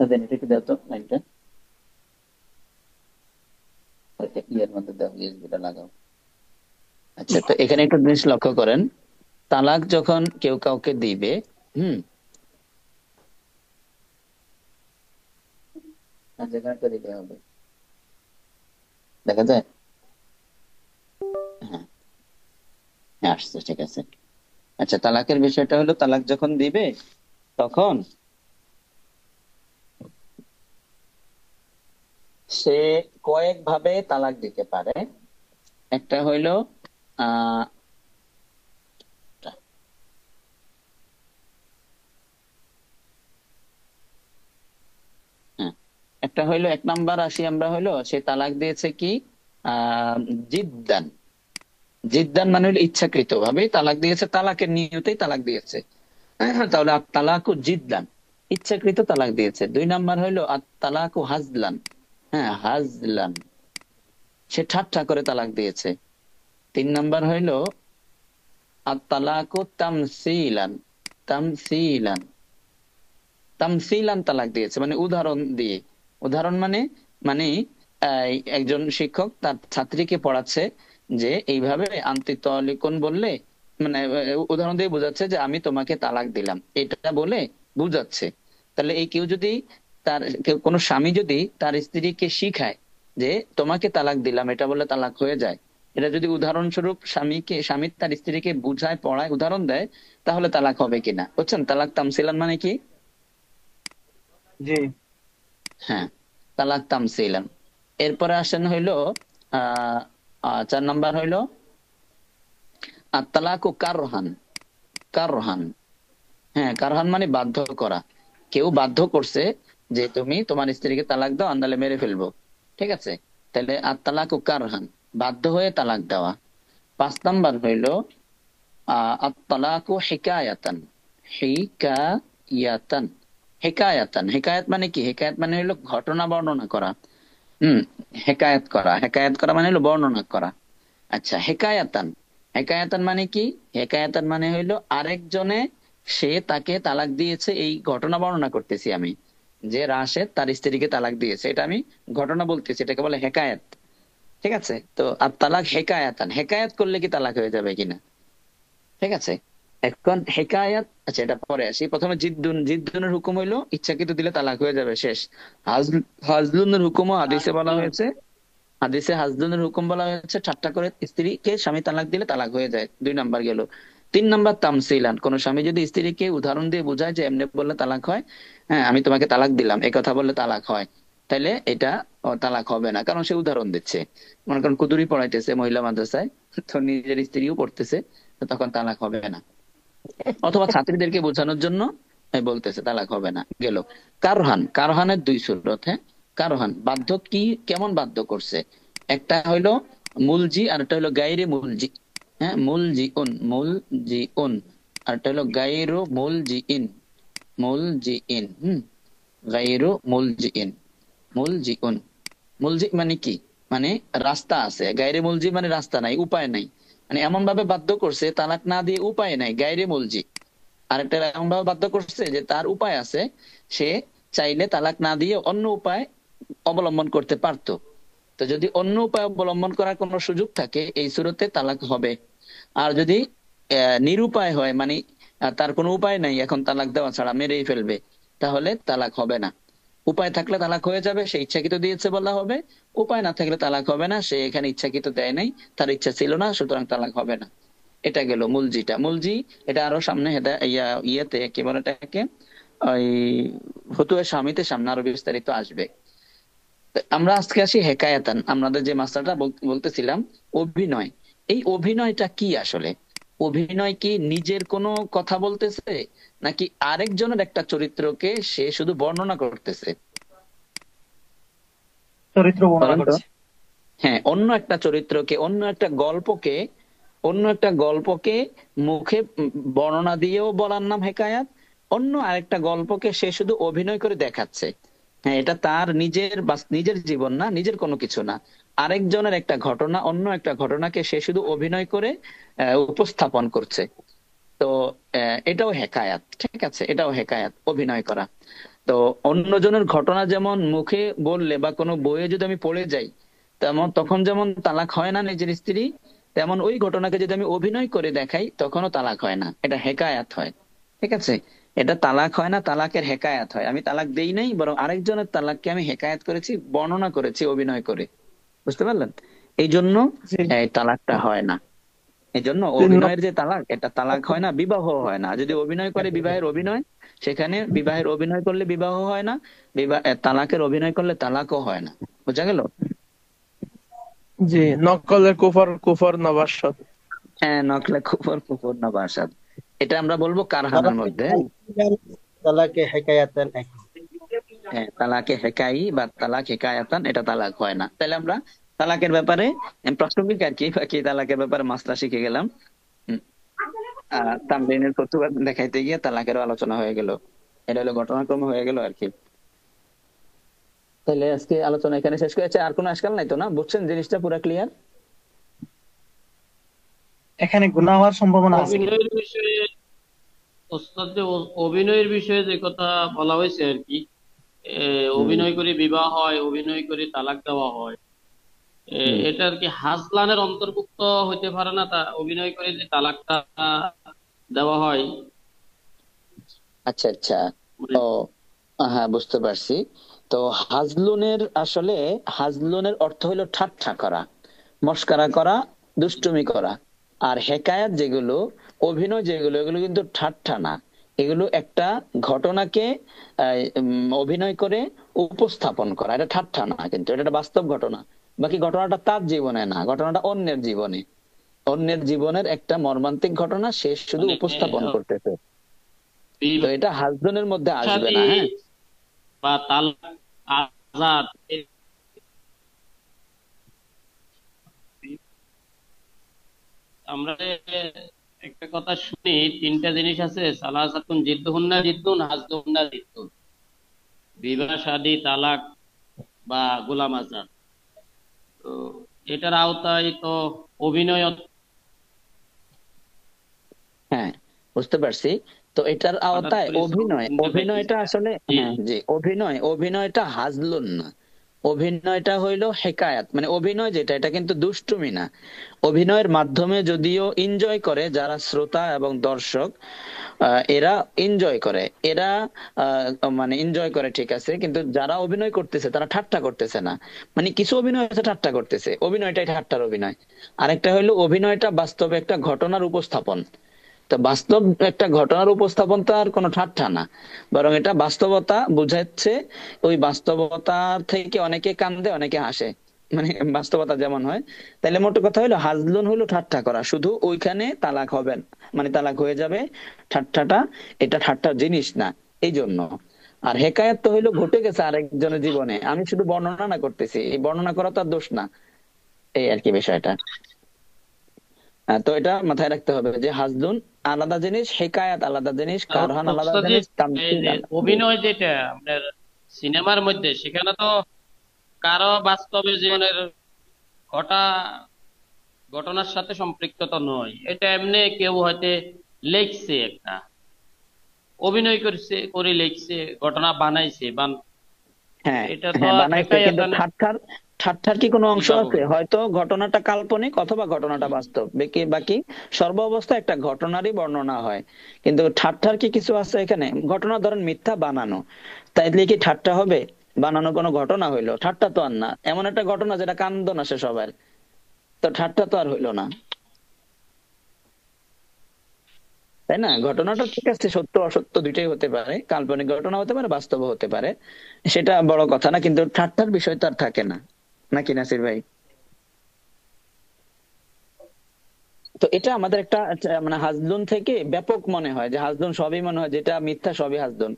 দেন এটা একটু দাও তো লাইনটা, ইয়ার মধ্যে দাও, ইউএসবিটা লাগাও। আচ্ছা, তো এখানে একটা জিনিস লক্ষ্য করেন, তালাক যখন কেউ কাউকে দিবে, হুম, যেখানে দিতে হবে, দেখা যায়। হ্যাঁ, হ্যাঁ, আসছে, ঠিক আছে। আচ্ছা, তালাকের বিষয়টা হলো, তালাক যখন দিবে তখন সে কয়েক ভাবে তালাক দিতে পারে। একটা হইলো আহ হ্যাঁ, একটা হইলো, 1 নাম্বার আসি আমরা, হইলো সে তালাক দিয়েছে কি আহ জিদ্দান। জিদ্দান মানে হলো ইচ্ছাকৃত ভাবে তালাক দিয়েছে, তালাকের নিয়তেই তালাক দিয়েছে, তাহলে আর তালাকু জিদ্দান, ইচ্ছাকৃত তালাক দিয়েছে। 2 নাম্বার হইলো আর তালাকু হাজলান, হ্যাঁ হাজলান, সে ঠাট্টা করে তালাক দিয়েছে। 3 নাম্বার হইলো আর তালাকু তামসিলান, তামসিলান, তামসিলান তালাক দিয়েছে, মানে উদাহরণ দিয়ে। উদাহরণ মানে মানে একজন শিক্ষক তার ছাত্রীকে পড়াচ্ছে যে এইভাবে আন্তি তালিকুন বললে, মানে উদাহরণ দিয়ে বোঝাচ্ছে যে আমি তোমাকে তালাক দিলাম, এটা বলে বুঝাচ্ছে। তাহলে এই কেউ যদি কোনো স্বামী যদি তার স্ত্রীকে শিখায় যে তোমাকে তালাক দিলাম এটা বলে তালাক হয়ে যায়, এটা যদি উদাহরণস্বরূপ স্বামী তার স্ত্রীকে বুঝায় পড়ায় উদাহরণ দেয়, তাহলে তালাক হবে কিনা বুঝছেন? তালাক তামসিলান মানে কি? জি। হ্যাঁ, তালাক তামসিলান। এরপরে আসেন হইলো 4 নাম্বার হইলো আত-তালাকু কারহান। কারহান, হ্যাঁ, কারহান মানে বাধ্য করা। কেউ বাধ্য করছে যে তুমি তোমার স্ত্রীকে তালাক দাও, আন্দালে মেরে ফেলবো, ঠিক আছে? তাহলে আত-তালাকু কারহান, বাধ্য হয়ে তালাক দেওয়া। 5 নাম্বার হইলো আত-তালাকু হিকায়াতান। হিকায়াতান, হিকায়াতান, হিকায়াত মানে কি? হিকায়াত মানে হইলো ঘটনা বর্ণনা করা। হেকায়াত করা, হেকায়াত করা মানে হলো বর্ণনা করা। আচ্ছা, হেকায়াতান, হেকায়াতান মানে কি? হেকায়াতান মানে হইলো আরেকজনে সে তাকে তালাক দিয়েছে এই ঘটনা বর্ণনা করতেছি আমি, যে রাশেদ তার স্ত্রীকে তালাক দিয়েছে, এটা আমি ঘটনা বলতেছি, এটাকে বলে হেকায়াত। ঠিক আছে? তো আর তালাক হেকায়াতান, হেকায়াত করলে কি তালাক হয়ে যাবে কিনা? ঠিক আছে, এখন হেকায়াত, আচ্ছা এটা পরে আসি। প্রথমে জিদ্দুন, জিদ্দুনের হুকুম হইলো ইচ্ছাকৃত দিলে তালাক হয়ে যাবে, শেষ। হাজলুনের হুকুমও হাদিসে বলা হয়েছে, হাদিসে হাজলুনের হুকুম বলা হয়েছে ঠাট্টা করে স্ত্রীকে স্বামী তালাক দিলে তালাক হয়ে যায়। 2 নাম্বার গেল। 3 নাম্বার তামসিলান, কোন স্বামী যদি স্ত্রীকে উদাহরণ দিয়ে বোঝায় যে এমনি বললে তালাক হয়, হ্যাঁ আমি তোমাকে তালাক দিলাম এই কথা বললে তালাক হয়, তাহলে এটা তালাক হবে না, কারণ সে উদাহরণ দিচ্ছে। মনে করেন কুদুরি পড়াইতেছে মহিলা মাদ্রাসায়, তো নিজের স্ত্রীও পড়তেছে, তো তখন তালাক হবে না। অথবা ছাত্রীদেরকে বোঝানোর জন্য বলতেছে, তালাক হবে না। গেল কারহান, কারহানের 2 সূরত। হ্যাঁ, কারহান বাধ্য, কি কেমন বাধ্য করছে? একটা হইলো মুলজি আর একটা হইলো গায়রে মুলজি। হ্যাঁ, মুলজি উন, মুলজি উন, আর একটা হইলো গায়রু মুলজি ইন। মুলজি ইন, গায়রু মুলজি ইন, মুলজি উন। মুলজি মানে কি? মানে রাস্তা আছে, গায়রে মুলজি মানে রাস্তা নাই, উপায় নাই, মানে এমন ভাবে বাধ্য করছে তালাক না দিয়ে উপায় নাই, গায়রে মুলজি। আরেকটা এমন ভাবে বাধ্য করছে যে তার উপায় আছে, সে চাইলে তালাক না দিয়ে অন্য উপায় অবলম্বন করতে পারতো। তো যদি অন্য উপায় অবলম্বন করার কোনো সুযোগ থাকে, এই সুরতে তালাক হবে। আর যদি নিরুপায় হয়, মানে তার কোনো উপায় নাই এখন তালাক দেওয়া ছাড়া, মেরেই ফেলবে, তাহলে তালাক হবে না। উপায় থাকলে তালাক হয়ে যাবে, সে ইচ্ছাকৃত দিয়েছে বলা হবে। উপায় না থাকলে তালাক হবে না, সে এখানে ইচ্ছাকৃত দেয় নাই, তার ইচ্ছা ছিল না, সুতরাং তালাক হবে না। এটা গেল মুলজিটা। মুলজি এটা আরো সামনে ইয়েতে কি বলে এটাকে, ওই ফতুয়া স্বামীতে সামনে আরো বিস্তারিত আসবে। তো আমরা আজকে আসি হেকায়াতান, আমাদের যে মাস্টারটা বলতেছিলাম অভিনয়। এই অভিনয়টা কি আসলে? অভিনয় কি নিজের কোনো কথা বলতেছে, নাকি আরেকজনের একটা চরিত্রকে সে শুধু বর্ণনা করতেছে? চরিত্র বর্ণনা বলেন তো। করছে। হ্যাঁ, অন্য একটা চরিত্রকে, অন্য একটা গল্পকে মুখে বর্ণনা দিয়েও বলার নাম হেকায়াত। অন্য আরেকটা গল্পকে সে শুধু অভিনয় করে দেখাচ্ছে। হ্যাঁ, এটা তার নিজের জীবন না, নিজের কোনো কিছু না, আরেকজনের একটা ঘটনা, অন্য একটা ঘটনাকে সে শুধু অভিনয় করে উপস্থাপন করছে। তো এটাও হেকায়াত। ঠিক আছে, এটাও হেকায়াত, অভিনয় করা। তো অন্যজনের ঘটনা যেমন মুখে বললে বা কোনো বইয়ে যদি আমি পড়ে যাই, তখন যেমন তালাক হয় না নিজের স্ত্রী, তেমন ওই ঘটনাকে যদি আমি অভিনয় করে দেখাই তখনও তালাক হয় না, এটা হেকায়াত হয়। ঠিক আছে, এটা তালাক হয় না, তালাকের হেকায়াত হয়। আমি তালাক দেই নাই, বরং আরেকজনের তালাককে আমি হেকায়াত করেছি, বর্ণনা করেছি অভিনয় করে। বুঝতে পারলেন? এই জন্য জি। এই তালাকটা হয় না। এই জন্য 3 অভিনয়ের যে তালাক, এটা তালাক হয় না, বিবাহ হয় না। যদি অভিনয় করে বিবাহের অভিনয়, সেখানে বিবাহের অভিনয় করলে বিবাহ হয় না, তালাকের অভিনয় করলে তালাকও হয় না। বোঝা গেল? জি, নকলে কুফর, কুফর নবাসত। হ্যাঁ, নকলে কুফর, কুফর না বাসাদ, এটা আমরা বলবো কারহানার তালাকে মধ্যে। তালাকে হেকায়াতান এক। হ্যাঁ, তালাকে হেকাই বা তালাক হেকায়াতান, এটা তালাক হয় না। তাহলে আমরা তালাকের ব্যাপারে প্রাসঙ্গিক আর কি, বাকি তালাকের ব্যাপারে মাসলা শিখে গেলাম। তামরিনের প্রতিবাদ দেখাইতে গিয়ে তালাকেরও আলোচনা হয়ে গেল। এটা হলো ঘটনাক্রম হয়ে গেল আর কি। তাহলে আজকে আলোচনা এখানে শেষ করেছে। আর কোনো আশকাল নাই তো? না, বুঝছেন জিনিসটা পুরো ক্লিয়ার? এখানে গুনাহ হওয়ার সম্ভাবনা আছে কি? অভিনয়ের বিষয়ে ওস্তাদ, যে অভিনয়ের বিষয়ে যে কথা বলা হয়েছে আর কি, হুম অভিনয় করে বিবাহ হয়, অভিনয় করে তালাক দেওয়া হয়, হুম এটার কি হাজলানের অন্তর্ভুক্ত হইতে পারে না? তা অভিনয় করে যে তালাকটা দেওয়া হয়, আচ্ছা আচ্ছা। মানে ও হ্যাঁ, বুঝতে পারছি। তো হাজলুনের অর্থ হলো ঠাট্টা করা, মস্করা করা, দুষ্টুমি করা। আর হেকায়াত যেগুলো, অভিনয় যেগুলো, এগুলো কিন্তু ঠাট্টা না। এগুলো একটা ঘটনাকে অভিনয় করে উপস্থাপন করা, এটা ঠাট্টা না, কিন্তু এটা একটা বাস্তব ঘটনা। বাকি ঘটনাটা তার জীবনে না, ঘটনাটা অন্যের জীবনে, অন্যের জীবনের একটা মর্মান্তিক ঘটনা সে শুধু মানে উপস্থাপন করতেছে। তো বিবাহ এটা হাজবেন্ডের মধ্যে আসবে শাদী না, হ্যাঁ। বা তালাক, আজাদ, আমরা যে একটা কথা শুনি, তিনটা জিনিস আছে, সালাসাতুন জিদ্দুহুন্না জিদ্দুন, হাজলুহুন্না জিদ্দুন: বিবাহ, শাদী, তালাক বা গোলাম আজাদ। তো এটার আওতায় তো অভিনয়। হ্যাঁ, বুঝতে পারছি। তো এটার হঠাৎ আওতায় করে অভিনয়, শুনতে পাইতেছি। অভিনয়টা আসলে, জি হ্যাঁ জি, অভিনয়টা হাজলুন না। অভিনয়টা হইলো হেকায়াত, মানে অভিনয় যেটা, এটা কিন্তু দুষ্টুমি না। অভিনয়ের মাধ্যমে যদিও এনজয় করে যারা শ্রোতা এবং দর্শক, এরা এনজয় করে, এরা মানে এনজয় করে, ঠিক আছে, কিন্তু যারা অভিনয় করতেছে তারা ঠাট্টা করতেছে না। মানে কিছু অভিনয় আছে ঠাট্টা করতেছে, অভিনয়টাই ঠাট্টার অভিনয়। আরেকটা হইলো অভিনয়টা বাস্তবে একটা ঘটনার উপস্থাপন। তো বাস্তব একটা ঘটনার উপস্থাপন তো আর কোনো ঠাট্টা না, বরং এটা বাস্তবতা বুঝাচ্ছে। ওই বাস্তবতার থেকে অনেকে কান্দে, অনেকে হাসে, মানে বাস্তবতা যেমন হয়। তাহলে মোট কথা হলো হাজলুন হলো ঠাট্টা করা, শুধু ওইখানে তালাক হবেন, মানে তালাক হয়ে যাবে, ঠাট্টাটা এটা ঠাট্টার জিনিস না, এই জন্য। আর হেকায়াত তো হইলো ঘটে গেছে আরেকজনের জীবনে, আমি শুধু বর্ণনা না করতেছি, এই বর্ণনা করা তো আর দোষ না, এই আর কি বিষয়টা। তো এটা মাথায় রাখতে হবে যে হাজলুন আলাদা জিনিস, হেকায়াত আলাদা জিনিস, কারহান আলাদা ওস্তাদ জি, জিনিস, এই তামসিল যে আলাদা। জি। অভিনয় যেটা আপনার সিনেমার মধ্যে, সেখানে তো কারো বাস্তবে জীবনের ঘটা ঘটনার সাথে সম্পৃক্ততা নয়, এটা এমনি কেউ হয়তো লেখছে, একটা অভিনয় করছে, করে লেখছে, ঘটনা বানাইছে হ্যাঁ এটা তো হ্যাঁ, আর বানাইছে, কিন্তু হেকায়াত না। ঠাট্টার, ঠাট্টার কি কোনো অংশ কিভাবে আছে? হইল? হয়তো ঘটনাটা কাল্পনিক অথবা ঘটনাটা বাস্তব, বাকি বাকি সর্বাবস্থা একটা ঘটনারই বর্ণনা হয়। কিন্তু ঠাট্টার কি কিছু আছে এখানে? ঘটনা ধরেন মিথ্যা বানানো, তাইলে কি ঠাট্টা হবে? বানানো কোনো ঘটনা হইলো? ঠাট্টা তো আর না, এমন একটা ঘটনা যেটা কান্দন আসে সবার, তো ঠাট্টা তো আর হইলো না, তাই না? ঘটনাটা ঠিক আছে, সত্য অসত্য দুইটাই হতে পারে, কাল্পনিক ঘটনা হতে পারে, বাস্তব হতে পারে, সেটা বড় কথা না, কিন্তু ঠাট্টার বিষয় তো আর থাকে না, নাকি নাসির ভাই? তো এটা আমাদের একটা মানে হাজলুন থেকে ব্যাপক মনে হয় যে হাজলুন সবই মনে হয়, যেটা মিথ্যা সবই হাজলুন।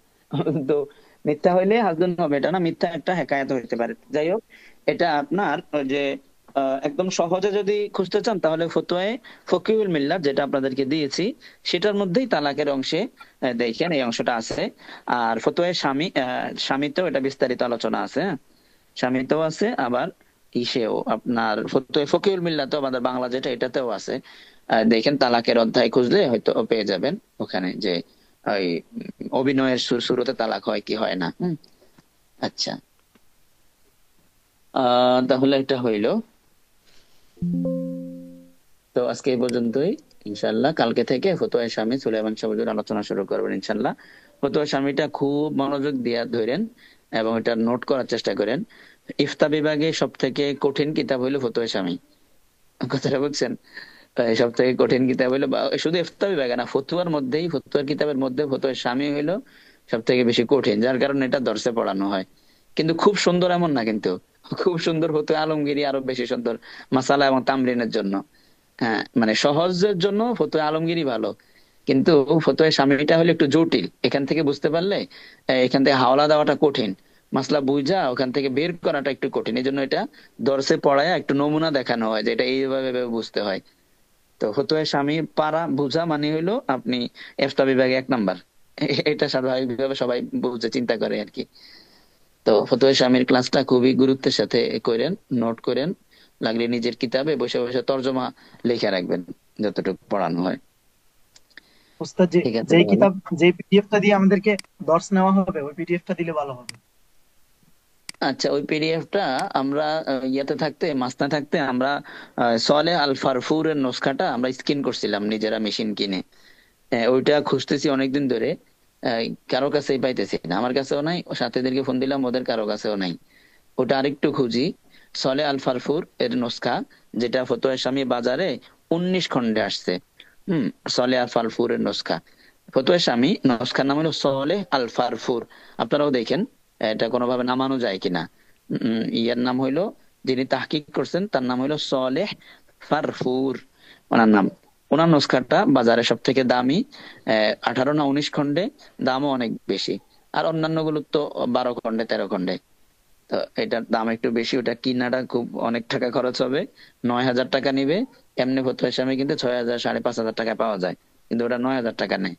তো মিথ্যা হইলে হাজলুন হবে, এটা না, মিথ্যা একটা হেকায়াত হইতে পারে। যাই হোক, এটা আপনার ওই যে একদম সহজে যদি খুঁজতে চান তাহলে ফতোয়ায়ে ফকিহুল মিল্লাত যেটা আপনাদেরকে দিয়েছি, সেটার মধ্যেই তালাকের অংশে দেখেন এই অংশটা আছে। আর ফতোয়ায়ে স্বামীতেও এটা বিস্তারিত আলোচনা আছে, হ্যাঁ, স্বামীতেও আছে, আবার ইসেও আপনার ফতোয়ায়ে ফকিহুল মিল্লাতেও, আমাদের বাংলা যেটা, এটাতেও আছে। দেখেন তালাকের অধ্যায় খুঁজলে হয়তো পেয়ে যাবেন ওখানে, যে ওই অভিনয়ের শুরুতে তালাক হয় কি হয় না। আচ্ছা, তাহলে এটা হইলো। তো আজকে এই পর্যন্তই। ইনশাল্লাহ কালকে থেকে ফতোয়া স্বামী সুলাইমান সাহুজুর আলোচনা শুরু করবেন ইনশাল্লাহ। ফতোয়া স্বামীটা খুব মনোযোগ দিয়া ধরেন এবং এটা নোট করার চেষ্টা করেন। ইফতা বিভাগে সব থেকে কঠিন কিতাব হইলো ফতোয়া স্বামী, কথাটা বুঝছেন? সব থেকে কঠিন কিতাব হইলো, বা শুধু ইফতা বিভাগে না, ফতুয়ার মধ্যেই, ফতুয়ার কিতাবের মধ্যে ফতোয়া স্বামী হইলো সব থেকে বেশি কঠিন, যার কারণে এটা দর্শে পড়ানো হয়। কিন্তু খুব সুন্দর এমন না, কিন্তু খুব সুন্দর ফতুয়া আলমগীরি আরো বেশি সুন্দর, মাসালা এবং তামরিনের জন্য। হ্যাঁ, মানে সহজের জন্য ফতোয়া আলমগীরই ভালো, কিন্তু ফতোয়া স্বামীটা হলো একটু জটিল, এখান থেকে বুঝতে পারলে এখান থেকে হাওলা দেওয়াটা কঠিন, মাসলা বুঝা ওখান থেকে বের করাটা একটু কঠিন, এই জন্য এটা দর্শে পড়ায় একটু নমুনা দেখানো হয় যে এটা এইভাবে এভাবে বুঝতে হয়। তো ফতোয়া স্বামী পারা বুঝা মানে হইলো আপনি ইফতা বিভাগে 1 নাম্বার, এটা স্বাভাবিকভাবে সবাই বুঝে চিন্তা করে আর কি। তো ফতোয়া স্বামীর ক্লাসটা খুবই গুরুত্বের সাথে করেন, নোট করেন, লাগলে নিজের কিতাবে বসে বসে তর্জমা লিখে রাখবেন যতটুকু পড়ানো হয়। ওস্তাদ, যে ঠিক আছে যেই তাহলে। কিতাব, যে পিডিএফটা দিয়ে আমাদেরকে দর্স নেওয়া হবে, ওই পিডিএফটা দিলে ভালো হবে। আচ্ছা, ওই পিডিএফটা আমরা ইয়াতে থাকতে, মাসনা থাকতে আমরা সলে আল ফারফুরের নুসখাটা আমরা স্ক্যান করছিলাম নিজেরা মেশিন কিনে। ওইটা খুঁজতেছি অনেকদিন ধরে, কারো কাছেই পাইতেছি না, আমার কাছেও নাই, সাথীদেরকে ফোন দিলাম, ওদের কারো কাছেও নাই। ওটা আরেকটু খুঁজি। সলে আল ফারফুর এর নুসখা, যেটা ফতোয়া শামী বাজারে 19 খন্ডে আসছে। সলে আল ফারফুর এর নুসখা, ফতোয়া শামী নুসখার নাম হলো সলে আল ফারফুর। আপনারাও দেখেন এটা কোনোভাবে নামানো যায় কিনা। ইয়ার নাম হইলো, যিনি তাহকিক করছেন তার নাম হইলো সলেহ ফারফুর, ওনার নাম। ওনার নুসখাটা বাজারে সব থেকে দামি, 18 না 19 খন্ডে, দামও অনেক বেশি। আর অন্যান্য গুলো তো 12 খন্ডে 13 খন্ডে। তো এটার দাম একটু বেশি, ওটা কিনাটা খুব অনেক টাকা খরচ হবে, 9,000 টাকা নিবে। এমনি ফতোয়া শামী কিন্তু 6,000 5,500 টাকায় পাওয়া যায়, কিন্তু ওটা 9,000 টাকা নেয়।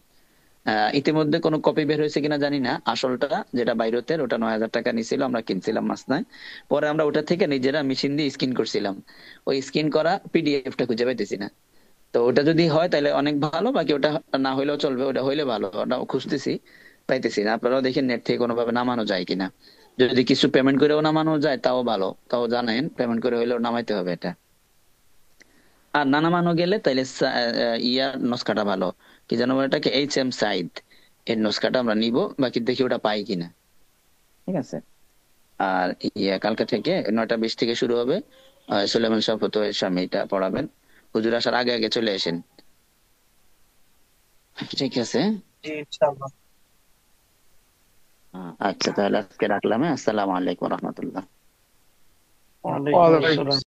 ইতিমধ্যে কোনো কপি বের হয়েছে কিনা জানি না, আসলটা যেটা বাইরতের ওটা 9,000 টাকা নিছিল, আমরা কিনছিলাম মাসনায়। পরে আমরা ওটা থেকে নিজেরা মেশিন দিয়ে স্ক্যান করছিলাম, ওই স্ক্যান করা পিডিএফটা খুঁজে পাইতেছি না। তো ওটা যদি হয় তাহলে অনেক ভালো, বাকি ওটা না হইলেও চলবে, ওটা হইলে ভালো, ওটা খুঁজতেছি, পাইতেছি না। আপনারাও দেখেন নেট থেকে কোনোভাবে নামানো যায় কিনা। যদি কিছু পেমেন্ট করেও নামানো যায় তাও ভালো, তাও জানেন পেমেন্ট করে হইলেও নামাইতে হবে এটা। আর না নামানো গেলে তাইলে ইয়ার নস্কাটা ভালো, কি যেন বলে এটাকে, HM সাইদ এর নস্কাটা আমরা নিব, বাকি দেখি ওটা পাই কিনা। ঠিক আছে। আর ইয়া কালকে থেকে 9টা 20 থেকে শুরু হবে। সুলেমান শাহ ফতোয়া শামী এটা পড়াবেন। হুজুর আসার আগে আগে চলে আসেন। ঠিক আছে। জি ইনশাআল্লাহ। আচ্ছা, তাহলে আজকে রাখলাম। আসসালামু আলাইকুম রহমতুল্লাহ। ওয়ালাইকুম ওয়ালাইকুম আসসালাম।